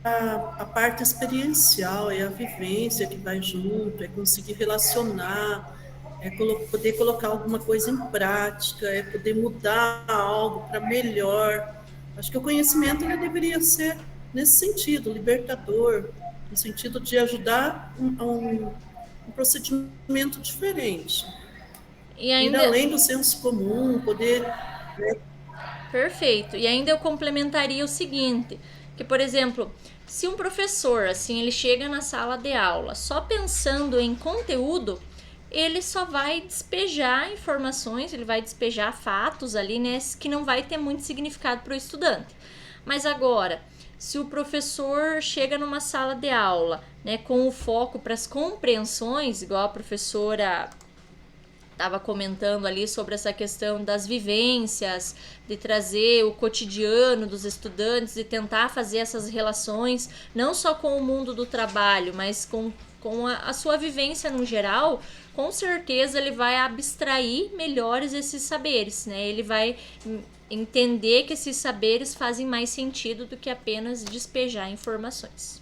a parte experiencial, é a vivência que vai junto, é conseguir relacionar, é poder colocar alguma coisa em prática, é poder mudar algo para melhor. Acho que o conhecimento ele deveria ser nesse sentido, libertador, no sentido de ajudar um procedimento diferente. E ainda... Ir além do senso comum, poder... Perfeito. E ainda eu complementaria o seguinte, que, por exemplo, se um professor, assim, ele chega na sala de aula só pensando em conteúdo, ele só vai despejar informações, ele vai despejar fatos ali, né, que não vai ter muito significado para o estudante. Mas agora, se o professor chega numa sala de aula, né, com o foco para as compreensões, igual a professora estava comentando ali sobre essa questão das vivências, de trazer o cotidiano dos estudantes e tentar fazer essas relações, não só com o mundo do trabalho, mas com a sua vivência no geral. Com certeza ele vai abstrair melhores esses saberes, né? Ele vai entender que esses saberes fazem mais sentido do que apenas despejar informações.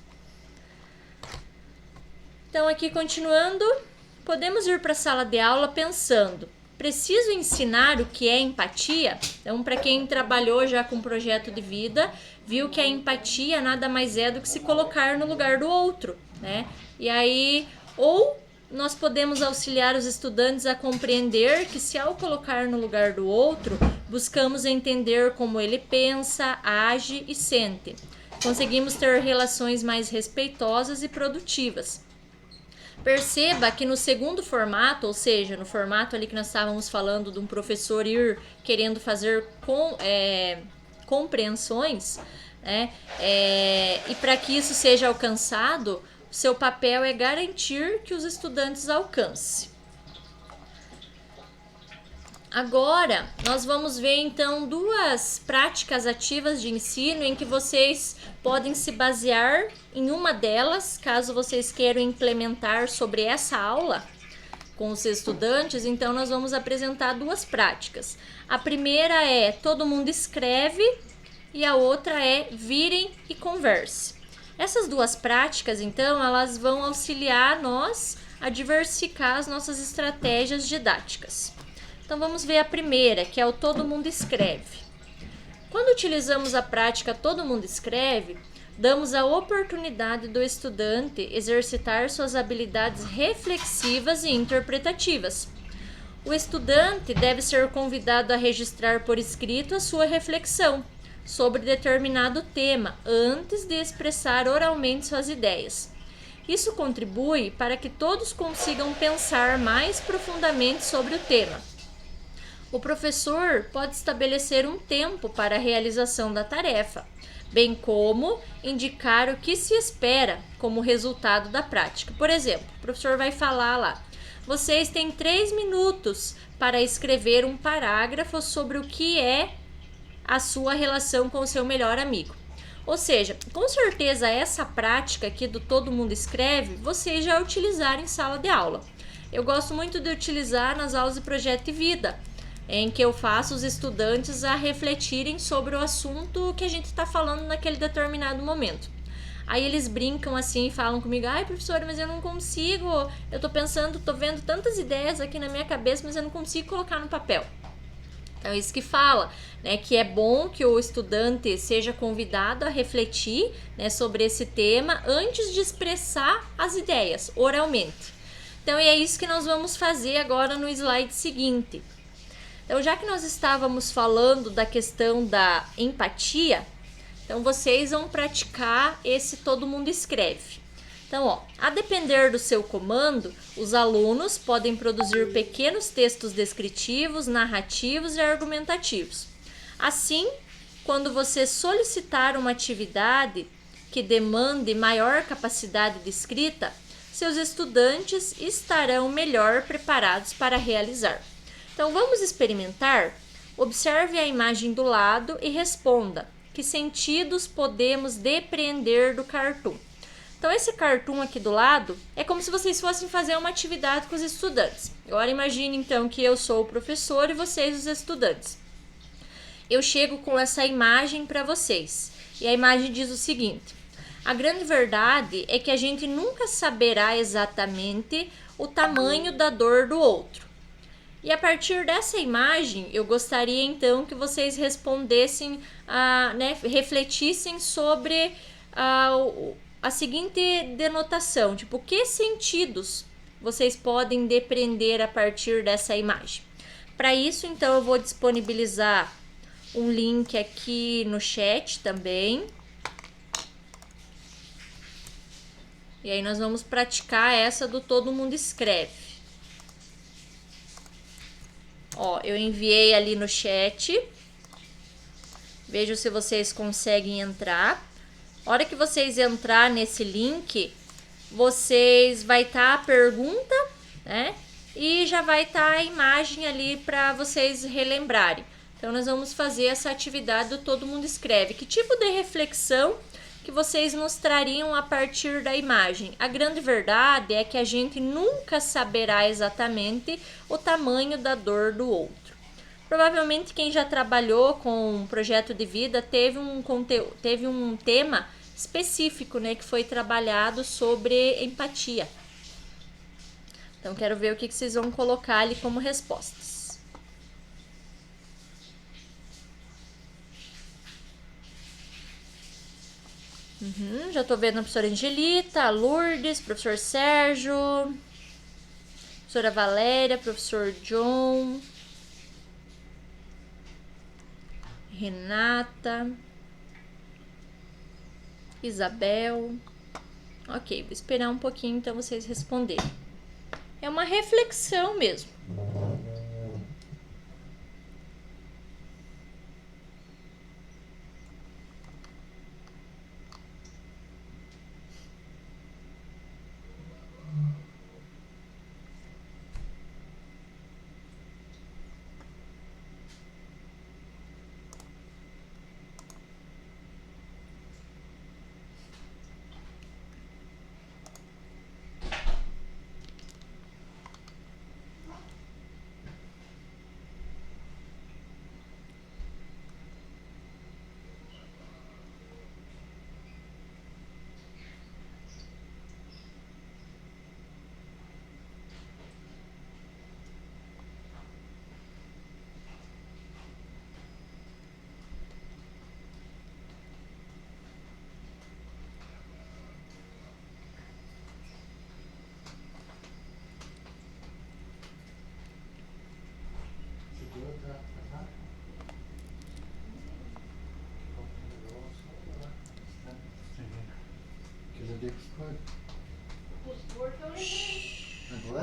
Então, aqui continuando, podemos ir para a sala de aula pensando: preciso ensinar o que é empatia? Então, para quem trabalhou já com projeto de vida, viu que a empatia nada mais é do que se colocar no lugar do outro, né? E aí, ou nós podemos auxiliar os estudantes a compreender que, se ao colocar no lugar do outro, buscamos entender como ele pensa, age e sente, conseguimos ter relações mais respeitosas e produtivas. Perceba que no segundo formato, ou seja, no formato ali que nós estávamos falando de um professor ir querendo fazer compreensões, né? E para que isso seja alcançado, seu papel é garantir que os estudantes alcancem. Agora, nós vamos ver então duas práticas ativas de ensino em que vocês podem se basear em uma delas, caso vocês queiram implementar sobre essa aula com os estudantes. Então, nós vamos apresentar duas práticas. A primeira é todo mundo escreve e a outra é virem e converse. Essas duas práticas, então, elas vão auxiliar nós a diversificar as nossas estratégias didáticas. Então, vamos ver a primeira, que é o todo mundo escreve. Quando utilizamos a prática todo mundo escreve, damos a oportunidade do estudante exercitar suas habilidades reflexivas e interpretativas. O estudante deve ser convidado a registrar por escrito a sua reflexão sobre determinado tema antes de expressar oralmente suas ideias. Isso contribui para que todos consigam pensar mais profundamente sobre o tema. O professor pode estabelecer um tempo para a realização da tarefa, bem como indicar o que se espera como resultado da prática. Por exemplo, o professor vai falar lá: vocês têm 3 minutos para escrever um parágrafo sobre o que é a sua relação com o seu melhor amigo. Ou seja, com certeza essa prática aqui do todo mundo escreve, vocês já utilizaram em sala de aula. Eu gosto muito de utilizar nas aulas de projeto de vida, em que eu faço os estudantes a refletirem sobre o assunto que a gente está falando naquele determinado momento. Aí eles brincam assim e falam comigo: ai, professora, mas eu não consigo, eu tô vendo tantas ideias aqui na minha cabeça, mas eu não consigo colocar no papel. Então, isso que fala, né, que é bom que o estudante seja convidado a refletir, né, sobre esse tema antes de expressar as ideias oralmente. Então, é isso que nós vamos fazer agora no slide seguinte. Então, já que nós estávamos falando da questão da empatia, então vocês vão praticar esse todo mundo escreve. Então, a depender do seu comando, os alunos podem produzir pequenos textos descritivos, narrativos e argumentativos. Assim, quando você solicitar uma atividade que demande maior capacidade de escrita, seus estudantes estarão melhor preparados para realizar. Então, vamos experimentar? Observe a imagem do lado e responda: que sentidos podemos depreender do cartoon? Então, esse cartoon aqui do lado é como se vocês fossem fazer uma atividade com os estudantes. Agora, imagine, então, que eu sou o professor e vocês os estudantes. Eu chego com essa imagem para vocês. E a imagem diz o seguinte: a grande verdade é que a gente nunca saberá exatamente o tamanho da dor do outro. E a partir dessa imagem, eu gostaria então que vocês respondessem, refletissem sobre a seguinte denotação, tipo, que sentidos vocês podem depreender a partir dessa imagem. Para isso, então, eu vou disponibilizar um link aqui no chat também. E aí nós vamos praticar essa do todo mundo escreve. Eu enviei ali no chat. Vejo se vocês conseguem entrar. A hora que vocês entrar nesse link, vocês vai estar a pergunta, né? e já vai estar a imagem ali para vocês relembrarem. Então, nós vamos fazer essa atividade do Todo Mundo Escreve. Que tipo de reflexão que vocês nos trariam a partir da imagem? A grande verdade é que a gente nunca saberá exatamente o tamanho da dor do outro. Provavelmente quem já trabalhou com um projeto de vida teve um tema específico, né, que foi trabalhado sobre empatia. Então, quero ver o que vocês vão colocar ali como respostas. Já tô vendo a professora Angelita, a Lourdes, professor Sérgio, professora Valéria, professor John, Renata, Isabel. Ok, vou esperar um pouquinho então vocês responderem. É uma reflexão mesmo.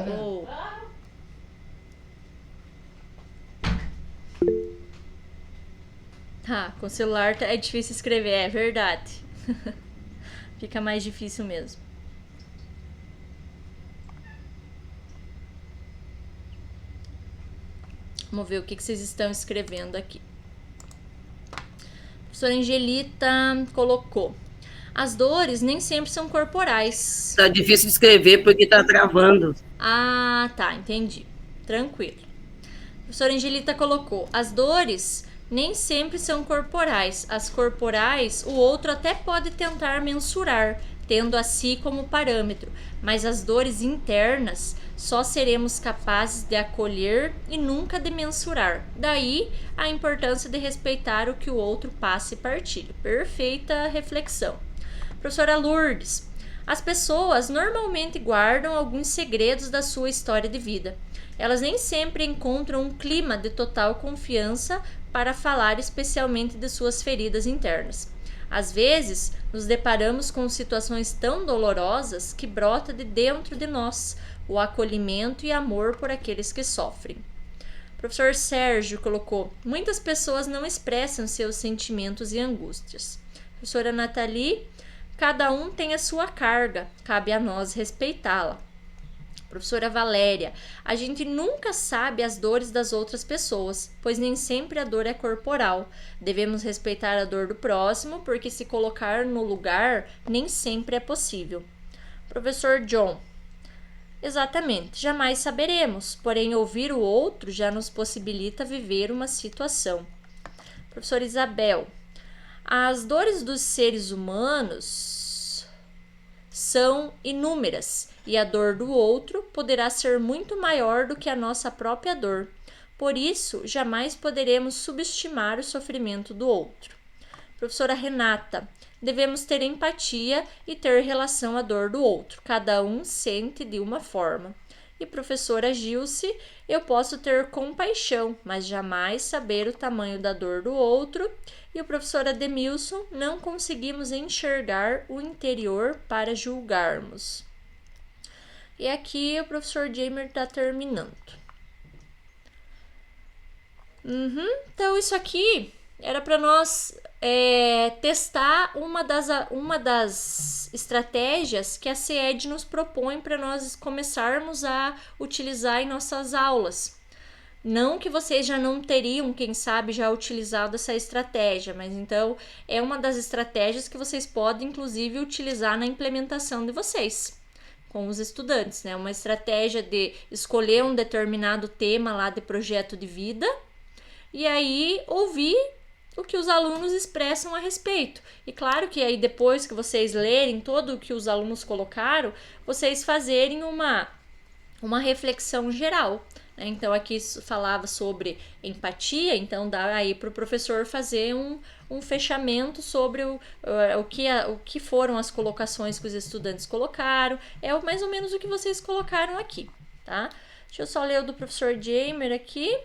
Oh. Com o celular é difícil escrever, é verdade. Fica mais difícil mesmo. Vamos ver o que vocês estão escrevendo aqui. A professora Angelita colocou: as dores nem sempre são corporais. Tá difícil de escrever porque tá travando. Ah, tá, entendi. Tranquilo. A professora Angelita colocou: as dores nem sempre são corporais. As corporais, o outro até pode tentar mensurar, tendo a si como parâmetro, mas as dores internas só seremos capazes de acolher e nunca de mensurar. Daí a importância de respeitar o que o outro passa e partilha. Perfeita reflexão. Professora Lourdes: as pessoas normalmente guardam alguns segredos da sua história de vida. Elas nem sempre encontram um clima de total confiança para falar especialmente de suas feridas internas. Às vezes, nos deparamos com situações tão dolorosas que brota de dentro de nós o acolhimento e amor por aqueles que sofrem. O professor Sérgio colocou: muitas pessoas não expressam seus sentimentos e angústias. A professora Nathalie: cada um tem a sua carga, cabe a nós respeitá-la. Professora Valéria: a gente nunca sabe as dores das outras pessoas, pois nem sempre a dor é corporal. Devemos respeitar a dor do próximo, porque se colocar no lugar nem sempre é possível. Professor John: exatamente, jamais saberemos, porém ouvir o outro já nos possibilita viver uma situação. Professora Isabel: as dores dos seres humanos são inúmeras e a dor do outro poderá ser muito maior do que a nossa própria dor. Por isso, jamais poderemos subestimar o sofrimento do outro. Professora Renata: devemos ter empatia e ter relação à dor do outro. Cada um sente de uma forma. E professora Gilce: eu posso ter compaixão, mas jamais saber o tamanho da dor do outro. E o professor Ademilson: não conseguimos enxergar o interior para julgarmos. E aqui o professor Jamer está terminando. Então, isso aqui era para nós testar uma das estratégias que a CED nos propõe para nós começarmos a utilizar em nossas aulas. Não que vocês já não teriam, quem sabe, já utilizado essa estratégia, mas então é uma das estratégias que vocês podem, inclusive, utilizar na implementação de vocês, com os estudantes, né? Uma estratégia de escolher um determinado tema lá de projeto de vida e aí ouvir o que os alunos expressam a respeito. E claro que aí depois que vocês lerem todo o que os alunos colocaram, vocês fazerem uma reflexão geral. Então, aqui falava sobre empatia, então dá aí para o professor fazer um fechamento sobre o que foram as colocações que os estudantes colocaram. É mais ou menos o que vocês colocaram aqui, tá? Deixa eu só ler o do professor Jamer aqui.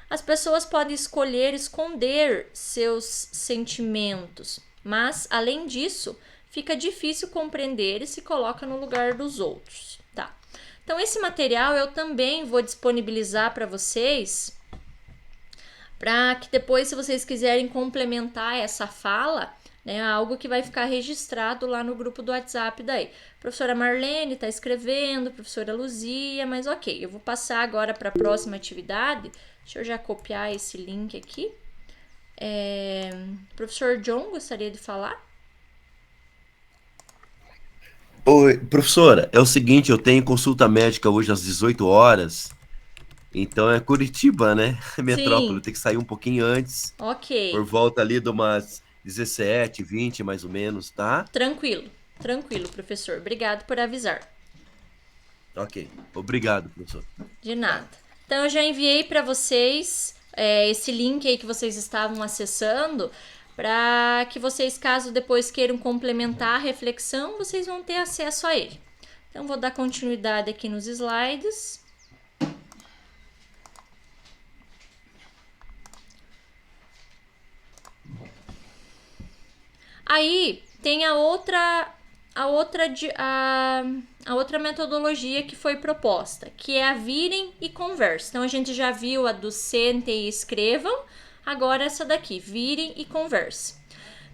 As pessoas podem escolher esconder seus sentimentos, mas, além disso, fica difícil compreender e se coloca no lugar dos outros, tá? Então, esse material eu também vou disponibilizar para vocês, para que depois, se vocês quiserem complementar essa fala, né, algo que vai ficar registrado lá no grupo do WhatsApp daí. A professora Marlene está escrevendo, professora Luzia, mas ok, eu vou passar agora para a próxima atividade. Deixa eu já copiar esse link aqui. Professor John, gostaria de falar? Oi, professora, é o seguinte, eu tenho consulta médica hoje às 18 horas, então é Curitiba, né? Metrópole, tem que sair um pouquinho antes. Ok. Por volta ali de umas 17, 20 mais ou menos, tá? Tranquilo, professor. Obrigado por avisar. Ok, obrigado, professor. De nada. Então, eu já enviei para vocês esse link aí que vocês estavam acessando, para que vocês, caso depois queiram complementar a reflexão, vocês vão ter acesso a ele. Então, vou dar continuidade aqui nos slides. Aí, tem a outra metodologia que foi proposta, que é a virem e conversem. Então, a gente já viu a do sentem e escrevam, agora essa daqui, virem e conversem.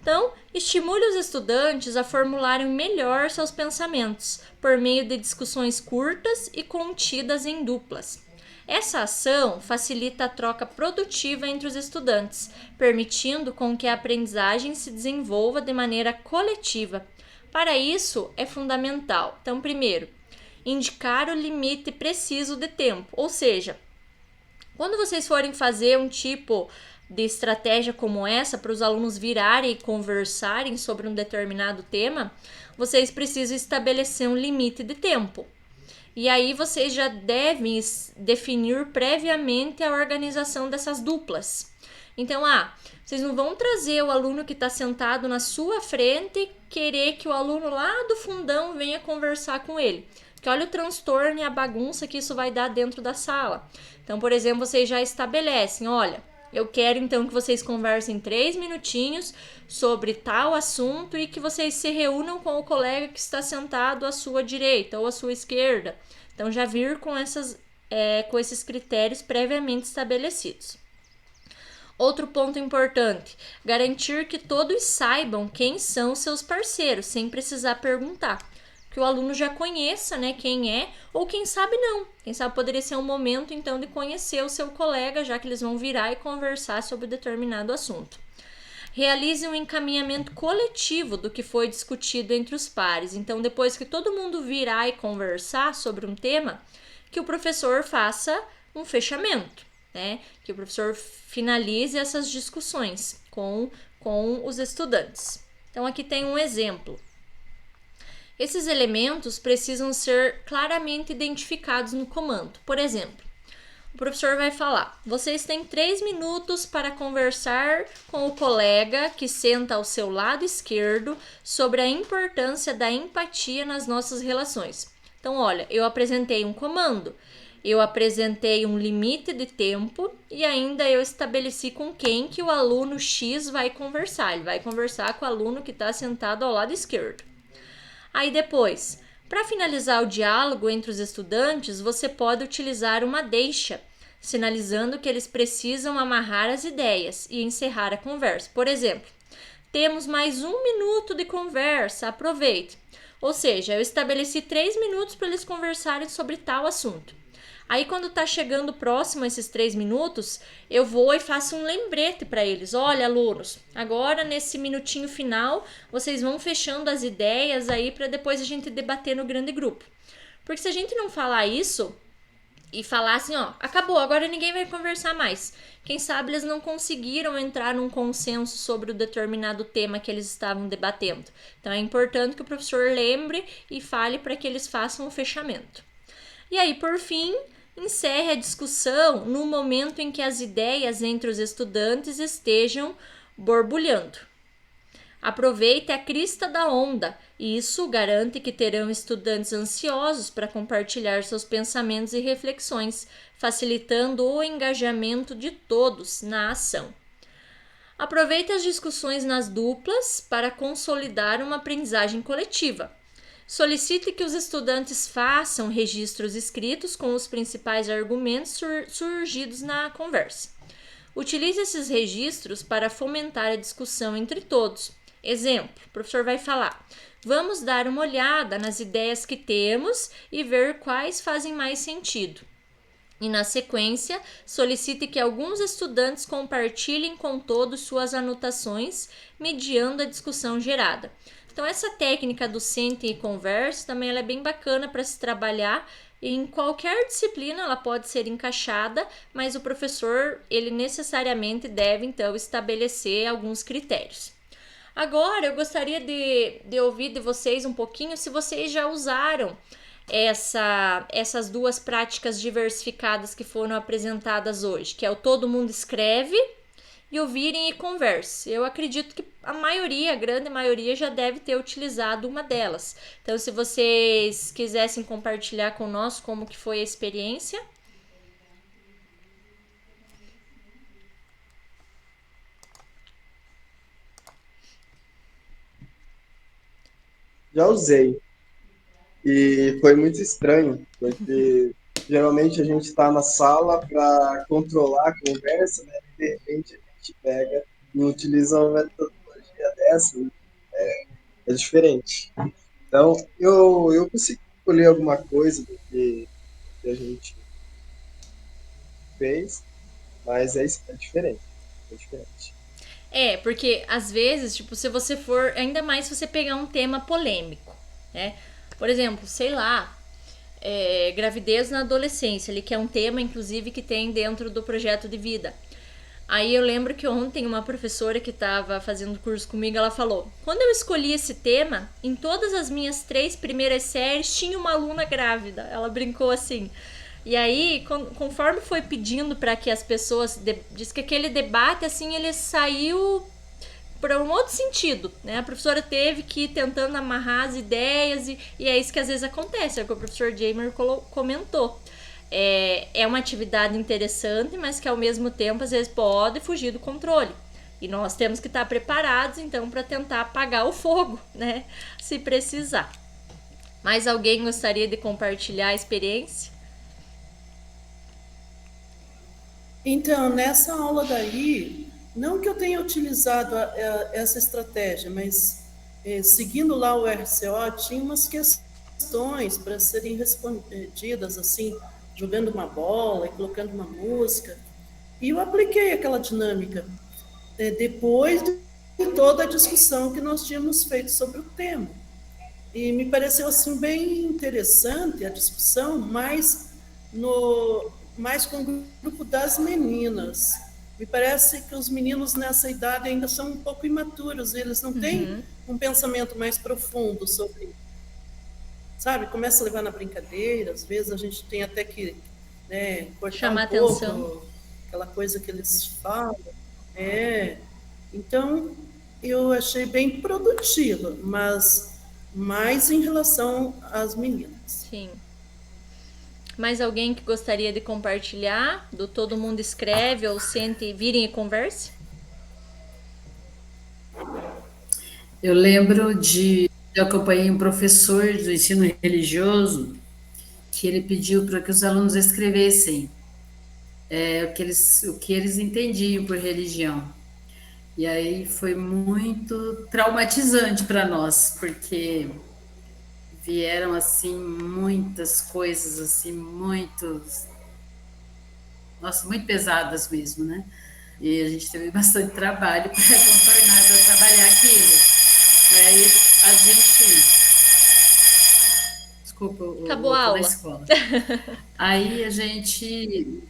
Então, estimule os estudantes a formularem melhor seus pensamentos, por meio de discussões curtas e contidas em duplas. Essa ação facilita a troca produtiva entre os estudantes, permitindo com que a aprendizagem se desenvolva de maneira coletiva. Para isso, é fundamental, então, primeiro, indicar o limite preciso de tempo, ou seja, quando vocês forem fazer um tipo de estratégia como essa, para os alunos virarem e conversarem sobre um determinado tema, vocês precisam estabelecer um limite de tempo. E aí vocês já devem definir previamente a organização dessas duplas. Então, vocês não vão trazer o aluno que está sentado na sua frente e querer que o aluno lá do fundão venha conversar com ele. Porque olha o transtorno e a bagunça que isso vai dar dentro da sala. Então, por exemplo, vocês já estabelecem, olha, eu quero então que vocês conversem 3 minutinhos sobre tal assunto e que vocês se reúnam com o colega que está sentado à sua direita ou à sua esquerda. Então, já vir com esses critérios previamente estabelecidos. Outro ponto importante, garantir que todos saibam quem são seus parceiros, sem precisar perguntar. Que o aluno já conheça, né, quem é, ou quem sabe não. Quem sabe poderia ser um momento, então, de conhecer o seu colega, já que eles vão virar e conversar sobre determinado assunto. Realize um encaminhamento coletivo do que foi discutido entre os pares. Então, depois que todo mundo virar e conversar sobre um tema, que o professor faça um fechamento, né? Que o professor finalize essas discussões com os estudantes. Então, aqui tem um exemplo. Esses elementos precisam ser claramente identificados no comando. Por exemplo, o professor vai falar: vocês têm 3 minutos para conversar com o colega que senta ao seu lado esquerdo sobre a importância da empatia nas nossas relações. Então, olha, eu apresentei um comando, eu apresentei um limite de tempo e ainda eu estabeleci com quem que o aluno X vai conversar. Ele vai conversar com o aluno que está sentado ao lado esquerdo. Aí depois, para finalizar o diálogo entre os estudantes, você pode utilizar uma deixa, sinalizando que eles precisam amarrar as ideias e encerrar a conversa. Por exemplo, temos mais 1 minuto de conversa, aproveite. Ou seja, eu estabeleci 3 minutos para eles conversarem sobre tal assunto. Aí, quando está chegando próximo a esses 3 minutos, eu vou e faço um lembrete para eles. Olha, alunos, agora nesse minutinho final, vocês vão fechando as ideias aí para depois a gente debater no grande grupo. Porque se a gente não falar isso e falar assim, ó, acabou, agora ninguém vai conversar mais. Quem sabe eles não conseguiram entrar num consenso sobre o determinado tema que eles estavam debatendo. Então, é importante que o professor lembre e fale para que eles façam o fechamento. E aí, por fim, encerre a discussão no momento em que as ideias entre os estudantes estejam borbulhando. Aproveite a crista da onda, e isso garante que terão estudantes ansiosos para compartilhar seus pensamentos e reflexões, facilitando o engajamento de todos na ação. Aproveite as discussões nas duplas para consolidar uma aprendizagem coletiva. Solicite que os estudantes façam registros escritos com os principais argumentos surgidos na conversa. Utilize esses registros para fomentar a discussão entre todos. Exemplo, o professor vai falar: vamos dar uma olhada nas ideias que temos e ver quais fazem mais sentido. E na sequência, solicite que alguns estudantes compartilhem com todos suas anotações, mediando a discussão gerada. Então, essa técnica do sente e converse também ela é bem bacana para se trabalhar. Em qualquer disciplina ela pode ser encaixada, mas o professor ele necessariamente deve, então, estabelecer alguns critérios. Agora, eu gostaria de ouvir de vocês um pouquinho se vocês já usaram essas duas práticas diversificadas que foram apresentadas hoje, que é o todo mundo escreve e o virem e converse. Eu acredito que a grande maioria já deve ter utilizado uma delas. Então, se vocês quisessem compartilhar conosco como que foi a experiência. Já usei. E foi muito estranho, porque geralmente a gente está na sala para controlar a conversa, né? E de repente a gente pega e utiliza uma metodologia dessa, é diferente. Então, eu consegui escolher alguma coisa do que a gente fez, mas é diferente. É diferente. Porque às vezes, tipo, se você for, ainda mais se você pegar um tema polêmico, né? Por exemplo, sei lá, gravidez na adolescência, ali, que é um tema, inclusive, que tem dentro do projeto de vida. Aí eu lembro que ontem uma professora que estava fazendo curso comigo, ela falou: quando eu escolhi esse tema, em todas as minhas 3 primeiras séries tinha uma aluna grávida. Ela brincou assim. E aí, conforme foi pedindo para que as pessoas... Diz que aquele debate, assim, ele saiu para um outro sentido, né? A professora teve que ir tentando amarrar as ideias e é isso que às vezes acontece, é o que o professor Jamer comentou. É uma atividade interessante, mas que ao mesmo tempo às vezes pode fugir do controle. E nós temos que estar preparados, então, para tentar apagar o fogo, né? Se precisar. Mais alguém gostaria de compartilhar a experiência? Então, nessa aula daí, não que eu tenha utilizado essa estratégia, mas seguindo lá o RCO, tinha umas questões para serem respondidas, assim, jogando uma bola e colocando uma música. E eu apliquei aquela dinâmica depois de toda a discussão que nós tínhamos feito sobre o tema. E me pareceu assim bem interessante a discussão, mais com o grupo das meninas. Me parece que os meninos nessa idade ainda são um pouco imaturos, eles não têm um pensamento mais profundo sobre isso. Sabe, começa a levar na brincadeira, às vezes a gente tem até que cortar chamar um pouco atenção. Aquela coisa que eles falam. Então, eu achei bem produtiva, mas mais em relação às meninas. Sim. Mais alguém que gostaria de compartilhar do Todo Mundo Escreve ou Sente, Virem e Converse? Eu lembro eu acompanhei um professor do ensino religioso que ele pediu para que os alunos escrevessem o que eles entendiam por religião. E aí foi muito traumatizante para nós, porque vieram assim muitas coisas assim muito pesadas mesmo, né? E a gente teve bastante trabalho para contornar, para trabalhar aquilo. E aí a gente desculpa, acabou a aula. Na escola. Aí a gente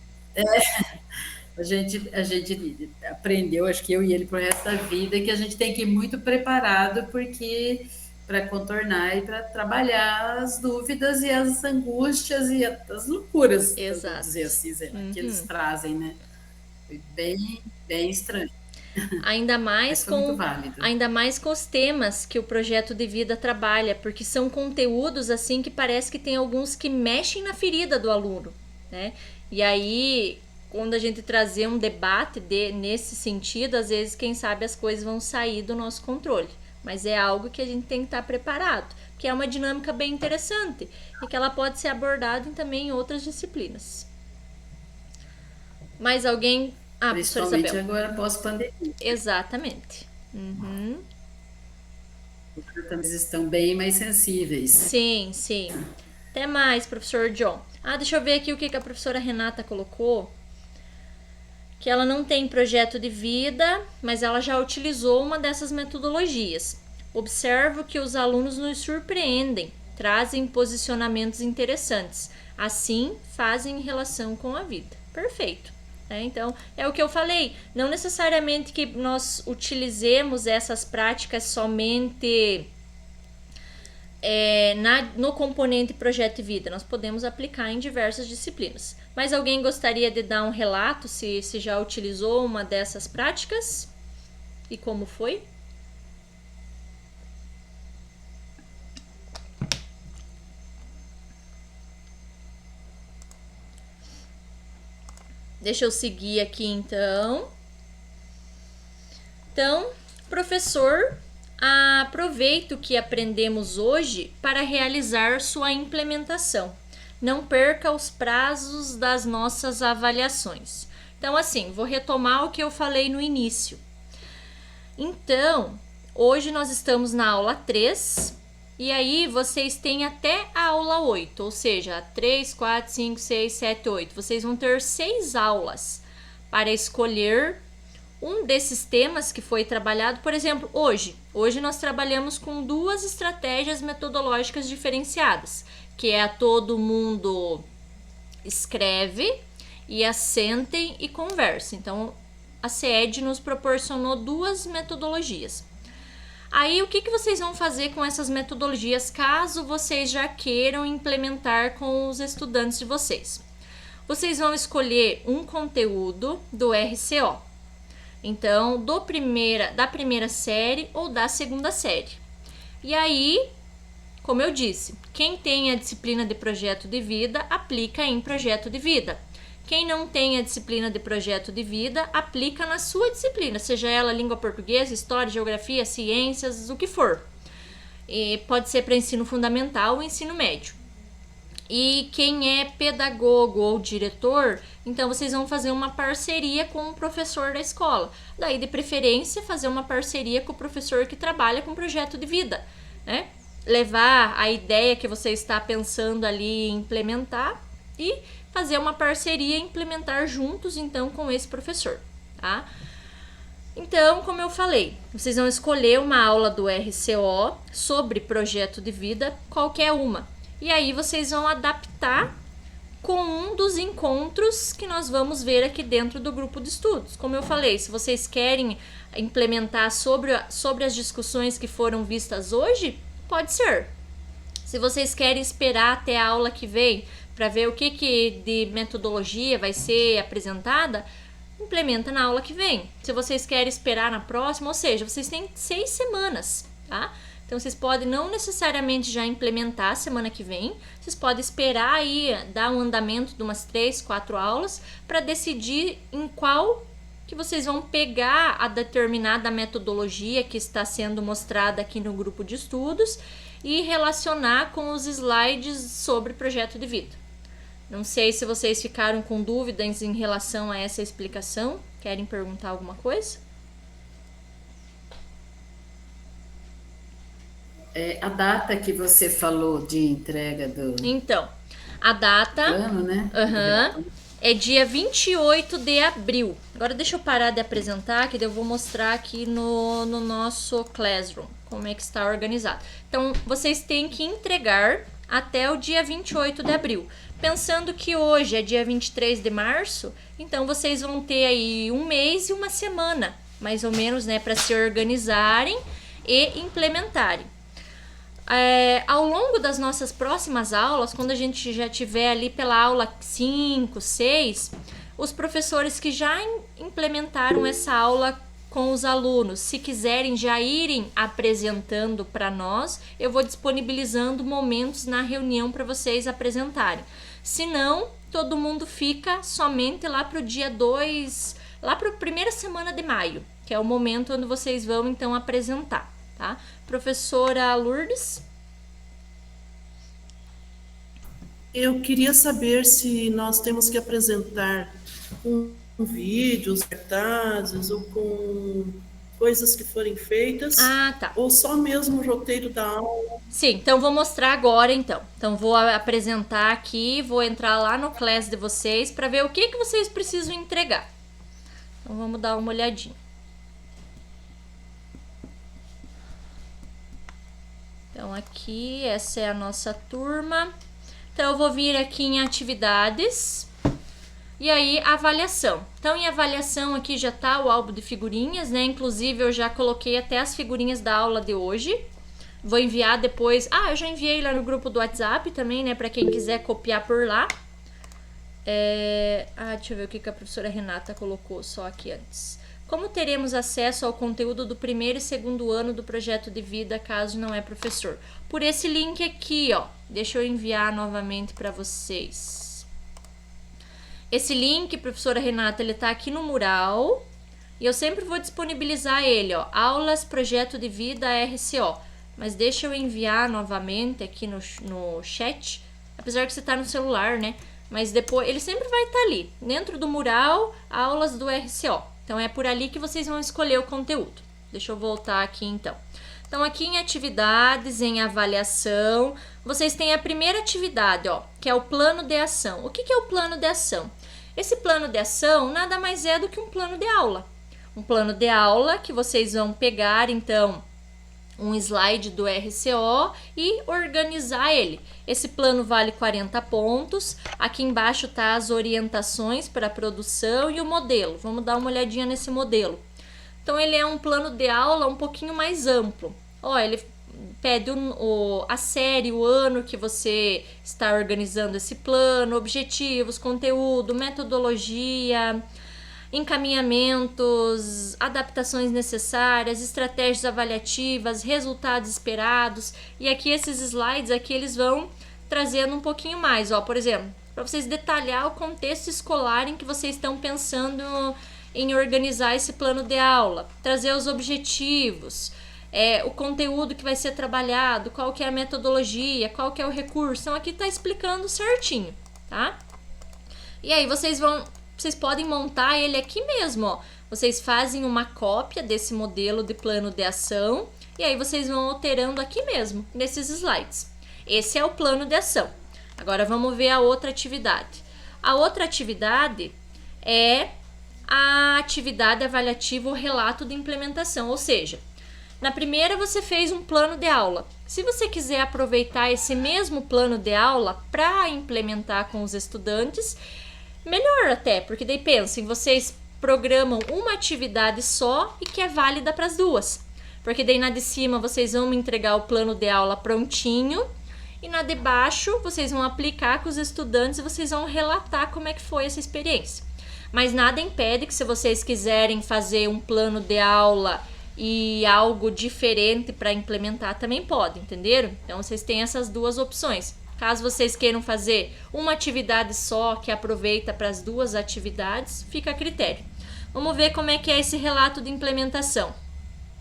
aprendeu, acho que eu e ele pro resto da vida, que a gente tem que ir muito preparado porque para contornar e para trabalhar as dúvidas e as angústias e as loucuras, exato, dizer assim, que eles trazem, né? Foi bem, bem estranho. Ainda mais com os temas que o projeto de vida trabalha, porque são conteúdos assim que parece que tem alguns que mexem na ferida do aluno, né? E aí, quando a gente trazer um debate nesse sentido, às vezes, quem sabe, as coisas vão sair do nosso controle. Mas é algo que a gente tem que estar preparado, que é uma dinâmica bem interessante e que ela pode ser abordada também em outras disciplinas. Mais alguém? Principalmente agora pós-pandemia. Exatamente. Os tratamentos estão bem mais sensíveis. Sim, sim. Até mais, professor John. Deixa eu ver aqui o que a professora Renata colocou. Que ela não tem projeto de vida, mas ela já utilizou uma dessas metodologias. Observo que os alunos nos surpreendem, trazem posicionamentos interessantes. Assim, fazem em relação com a vida. Perfeito. Então, é o que eu falei. Não necessariamente que nós utilizemos essas práticas somente no componente projeto de vida. Nós podemos aplicar em diversas disciplinas. Mas alguém gostaria de dar um relato se já utilizou uma dessas práticas? E como foi? Deixa eu seguir aqui, então. Então, professor, aproveite o que aprendemos hoje para realizar sua implementação. Não perca os prazos das nossas avaliações. Então, assim, vou retomar o que eu falei no início. Então, hoje nós estamos na aula 3, e aí vocês têm até a aula 8, ou seja, 3, 4, 5, 6, 7, 8. Vocês vão ter 6 aulas para escolher um desses temas que foi trabalhado. Por exemplo, hoje nós trabalhamos com 2 estratégias metodológicas diferenciadas, que é a todo mundo escreve e a sentem e conversa. Então, a CED nos proporcionou 2 metodologias. Aí, o que vocês vão fazer com essas metodologias, caso vocês já queiram implementar com os estudantes de vocês? Vocês vão escolher um conteúdo do RCO. Então, da primeira série ou da segunda série. E aí, como eu disse, quem tem a disciplina de projeto de vida, aplica em projeto de vida. Quem não tem a disciplina de projeto de vida, aplica na sua disciplina, seja ela língua portuguesa, história, geografia, ciências, o que for. E pode ser para ensino fundamental ou ensino médio. E quem é pedagogo ou diretor, então vocês vão fazer uma parceria com o professor da escola. Daí, de preferência, fazer uma parceria com o professor que trabalha com projeto de vida, né? Levar a ideia que você está pensando ali em implementar e fazer uma parceria e implementar juntos, então, com esse professor, tá? Então, como eu falei, vocês vão escolher uma aula do RCO sobre projeto de vida, qualquer uma. E aí, vocês vão adaptar com um dos encontros que nós vamos ver aqui dentro do grupo de estudos. Como eu falei, se vocês querem implementar sobre as discussões que foram vistas hoje, pode ser. Se vocês querem esperar até a aula que vem para ver o que de metodologia vai ser apresentada, implementa na aula que vem. Se vocês querem esperar na próxima, ou seja, vocês têm 6 semanas, tá? Então, vocês podem não necessariamente já implementar semana que vem, vocês podem esperar aí, dar um andamento de umas 3, 4 aulas para decidir em qual que vocês vão pegar a determinada metodologia que está sendo mostrada aqui no grupo de estudos e relacionar com os slides sobre projeto de vida. Não sei se vocês ficaram com dúvidas em relação a essa explicação. Querem perguntar alguma coisa? A data que você falou de entrega do... Então, a data plano, né? É dia 28 de abril. Agora deixa eu parar de apresentar, que eu vou mostrar aqui no nosso Classroom como é que está organizado. Então, vocês têm que entregar até o dia 28 de abril. Pensando que hoje é dia 23 de março, então vocês vão ter aí um mês e uma semana, mais ou menos, né, para se organizarem e implementarem. Ao longo das nossas próximas aulas, quando a gente já tiver ali pela aula 5, 6, os professores que já implementaram essa aula com os alunos, se quiserem já irem apresentando para nós, eu vou disponibilizando momentos na reunião para vocês apresentarem. Se não, todo mundo fica somente lá para o dia 2, lá para a primeira semana de maio, que é o momento onde vocês vão então apresentar, tá? Professora Lourdes? Eu queria saber se nós temos que apresentar com vídeos, cartazes ou com coisas que forem feitas. Tá. Ou só mesmo o roteiro da aula. Sim, então vou mostrar agora então. Então vou apresentar aqui, vou entrar lá no Class de vocês para ver o que vocês precisam entregar. Então vamos dar uma olhadinha. Então aqui, essa é a nossa turma. Então eu vou vir aqui em atividades. E aí, avaliação. Então, em avaliação aqui já tá o álbum de figurinhas, né? Inclusive, eu já coloquei até as figurinhas da aula de hoje. Vou enviar depois... eu já enviei lá no grupo do WhatsApp também, né? Para quem quiser copiar por lá. Deixa eu ver o que a professora Renata colocou só aqui antes. Como teremos acesso ao conteúdo do primeiro e segundo ano do projeto de vida, caso não é professor? Por esse link aqui, ó. Deixa eu enviar novamente para vocês. Esse link, professora Renata, ele tá aqui no mural. E eu sempre vou disponibilizar ele, ó. Aulas, projeto de vida, RCO. Mas deixa eu enviar novamente aqui no chat. Apesar que você tá no celular, né? Mas depois, ele sempre vai estar ali. Dentro do mural, aulas do RCO. Então, é por ali que vocês vão escolher o conteúdo. Deixa eu voltar aqui, então. Então, aqui em atividades, em avaliação, vocês têm a primeira atividade, ó, que é o plano de ação. O que é o plano de ação? Esse plano de ação nada mais é do que um plano de aula. Um plano de aula que vocês vão pegar, então, um slide do RCO e organizar ele. Esse plano vale 40 pontos. Aqui embaixo tá as orientações para a produção e o modelo. Vamos dar uma olhadinha nesse modelo. Então, ele é um plano de aula um pouquinho mais amplo. Ó, ele pede a série, o ano que você está organizando esse plano, objetivos, conteúdo, metodologia, encaminhamentos, adaptações necessárias, estratégias avaliativas, resultados esperados. E aqui esses slides aqui eles vão trazendo um pouquinho mais, ó, por exemplo, para vocês detalhar o contexto escolar em que vocês estão pensando em organizar esse plano de aula, trazer os objetivos, o conteúdo que vai ser trabalhado, qual que é a metodologia, qual que é o recurso. Então aqui tá explicando certinho, tá? E aí vocês podem montar ele aqui mesmo, ó. Vocês fazem uma cópia desse modelo de plano de ação e aí vocês vão alterando aqui mesmo, nesses slides. Esse é o plano de ação. Agora vamos ver a outra atividade. A outra atividade é a atividade avaliativa ou relato de implementação, ou seja, na primeira você fez um plano de aula. Se você quiser aproveitar esse mesmo plano de aula para implementar com os estudantes, melhor até, porque daí pensem, vocês programam uma atividade só e que é válida para as duas. Porque daí na de cima vocês vão me entregar o plano de aula prontinho e na de baixo vocês vão aplicar com os estudantes e vocês vão relatar como é que foi essa experiência. Mas nada impede que se vocês quiserem fazer um plano de aula e algo diferente para implementar também pode, entenderam? Então vocês têm essas duas opções. Caso vocês queiram fazer uma atividade só que aproveita para as duas atividades, fica a critério. Vamos ver como é que é esse relato de implementação.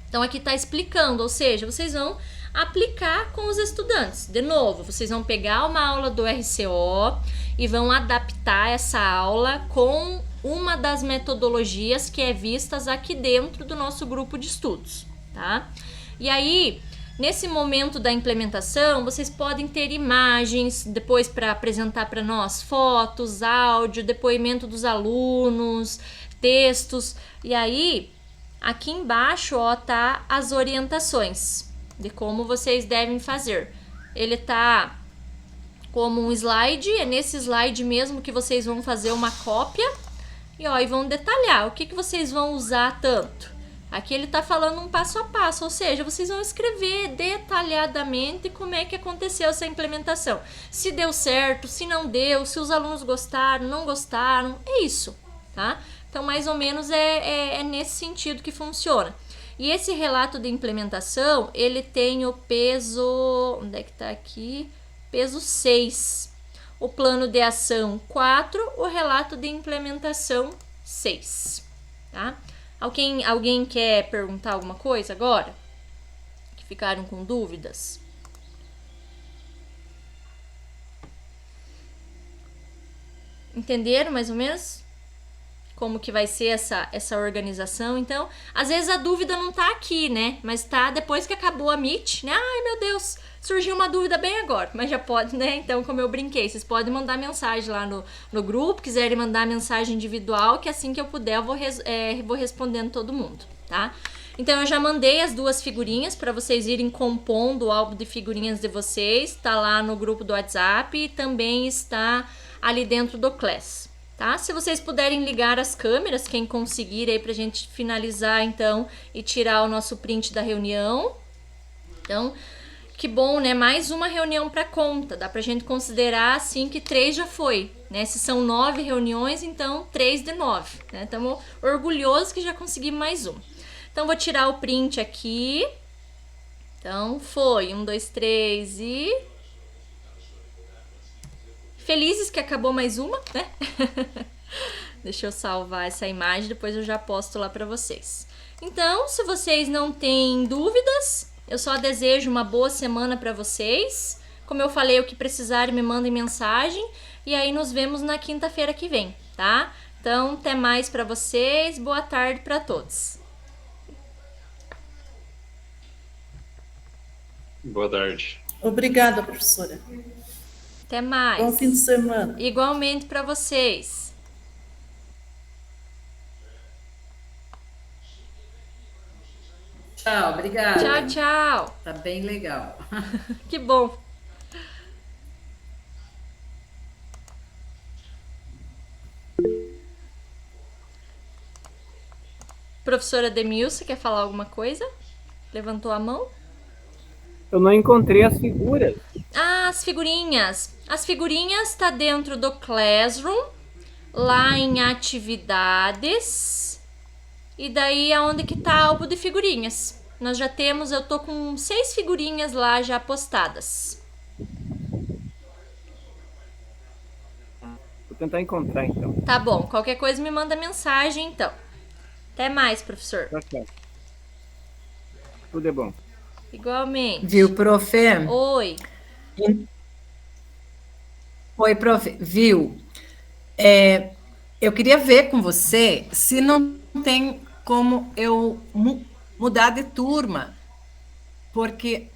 Então aqui está explicando, ou seja, vocês vão aplicar com os estudantes. De novo, vocês vão pegar uma aula do RCO e vão adaptar essa aula com uma das metodologias que é vistas aqui dentro do nosso grupo de estudos, tá? E aí, nesse momento da implementação, vocês podem ter imagens depois para apresentar para nós, fotos, áudio, depoimento dos alunos, textos. E aí, aqui embaixo, ó, tá as orientações de como vocês devem fazer. Ele tá como um slide, é nesse slide mesmo que vocês vão fazer uma cópia e, ó, e vão detalhar o que vocês vão usar tanto. Aqui ele tá falando um passo a passo, ou seja, vocês vão escrever detalhadamente como é que aconteceu essa implementação. Se deu certo, se não deu, se os alunos gostaram, não gostaram, é isso, tá? Então, mais ou menos é nesse sentido que funciona. E esse relato de implementação, ele tem o peso, onde é que tá aqui? Peso 6. O plano de ação 4, o relato de implementação 6, tá? Alguém quer perguntar alguma coisa agora? Que ficaram com dúvidas? Entenderam mais ou menos como que vai ser essa organização? Então, às vezes a dúvida não tá aqui, né? Mas tá depois que acabou a Meet, né? Ai, meu Deus, surgiu uma dúvida bem agora. Mas já pode, né? Então, como eu brinquei, vocês podem mandar mensagem lá no grupo, quiserem mandar mensagem individual, que assim que eu puder eu vou respondendo todo mundo, tá? Então, eu já mandei as 2 figurinhas para vocês irem compondo o álbum de figurinhas de vocês. Tá lá no grupo do WhatsApp e também está ali dentro do Class. Tá? Se vocês puderem ligar as câmeras, quem conseguir aí pra gente finalizar então e tirar o nosso print da reunião. Então, que bom, né? Mais uma reunião para conta. Dá pra gente considerar assim que 3 já foi, né? Se são 9 reuniões, então 3 de 9, né? Estamos orgulhosos que já conseguimos mais uma. Então, vou tirar o print aqui. Então, foi 1, 2, 3 e... felizes que acabou mais uma, né? Deixa eu salvar essa imagem, depois eu já posto lá para vocês. Então, se vocês não têm dúvidas, eu só desejo uma boa semana para vocês. Como eu falei, o que precisarem me mandem mensagem e aí nos vemos na quinta-feira que vem, tá? Então, até mais para vocês, boa tarde para todos. Boa tarde. Obrigada, professora. Até mais. Bom fim de semana. Igualmente para vocês. Tchau, obrigada. Tchau, tchau. Tá bem legal. Que bom. Professora Demilson, quer falar alguma coisa? Levantou a mão? Eu não encontrei as figuras. Ah, as figurinhas. As figurinhas tá dentro do Classroom, lá em atividades. E daí aonde que tá álbum de figurinhas. Nós já temos, eu tô com 6 figurinhas lá já postadas. Vou tentar encontrar então. Tá bom, qualquer coisa me manda mensagem então. Até mais, professor. Tá certo. Tudo é bom. Igualmente. Viu, prof? Oi. Oi, prof. Viu? Eu queria ver com você se não tem como eu mudar de turma, porque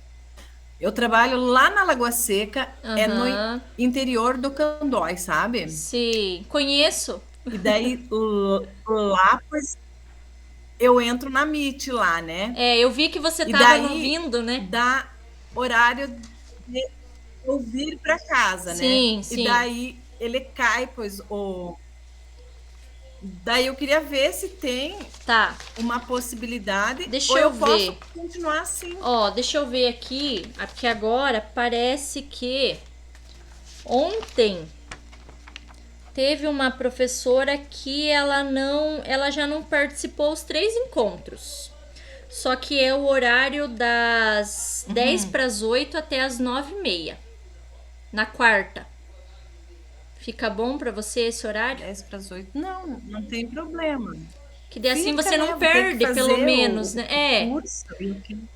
eu trabalho lá na Lagoa Seca, é no interior do Candói, sabe? Sim, conheço. E daí lá, pois, eu entro na Meet lá, né? Eu vi que você estava ouvindo, né? Dá horário de eu vir para casa, sim, né? Sim. E daí ele cai, pois daí eu queria ver se tem uma possibilidade. Deixa eu ver. Posso continuar assim. Ó, deixa eu ver aqui, porque agora parece que ontem teve uma professora que ela já não participou os 3 encontros. Só que é o horário das 10 para as 8 até as 9h30. Na quarta. Fica bom para você esse horário? 10 para as 8? Não tem problema. Que daí assim você não perde, pelo menos, né?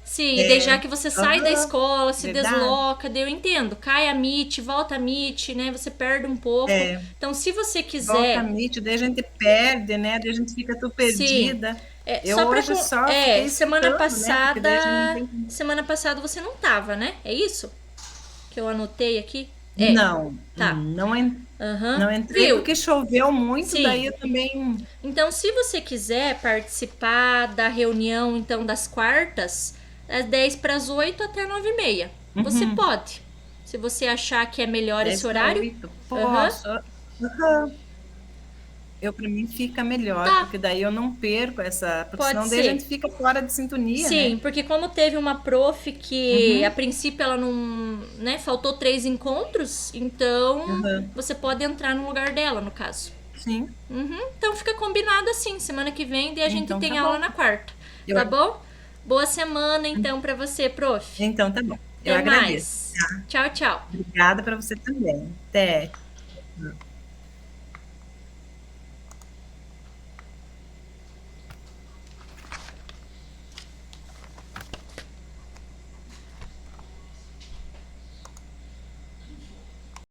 Sim, e daí já que você sai da escola, se desloca, daí eu entendo. Cai a Meet, volta a Meet, né? Você perde um pouco. Então, se você quiser... Volta a Meet, daí a gente perde, né? Daí a gente fica tudo perdida. Eu hoje semana passada... Né? Semana passada você não tava, né? É isso? Que eu anotei aqui? Não, não entrei porque choveu muito, daí eu também... Então, se você quiser participar da reunião, então, das quartas, das 10 para as 8 até 9h30, você pode. Se você achar que é melhor esse horário. Posso. Para mim fica melhor, porque daí eu não perco essa... Porque senão daí a gente fica fora de sintonia, Sim, porque como teve uma prof que, a princípio, ela não... né, faltou 3 encontros, então você pode entrar no lugar dela, no caso. Sim. Então fica combinado assim, semana que vem, daí a gente tem aula na quarta. Tá bom? Boa semana, então, para você, prof. Então, tá bom. Eu agradeço. Tchau, tchau. Obrigada para você também. Até.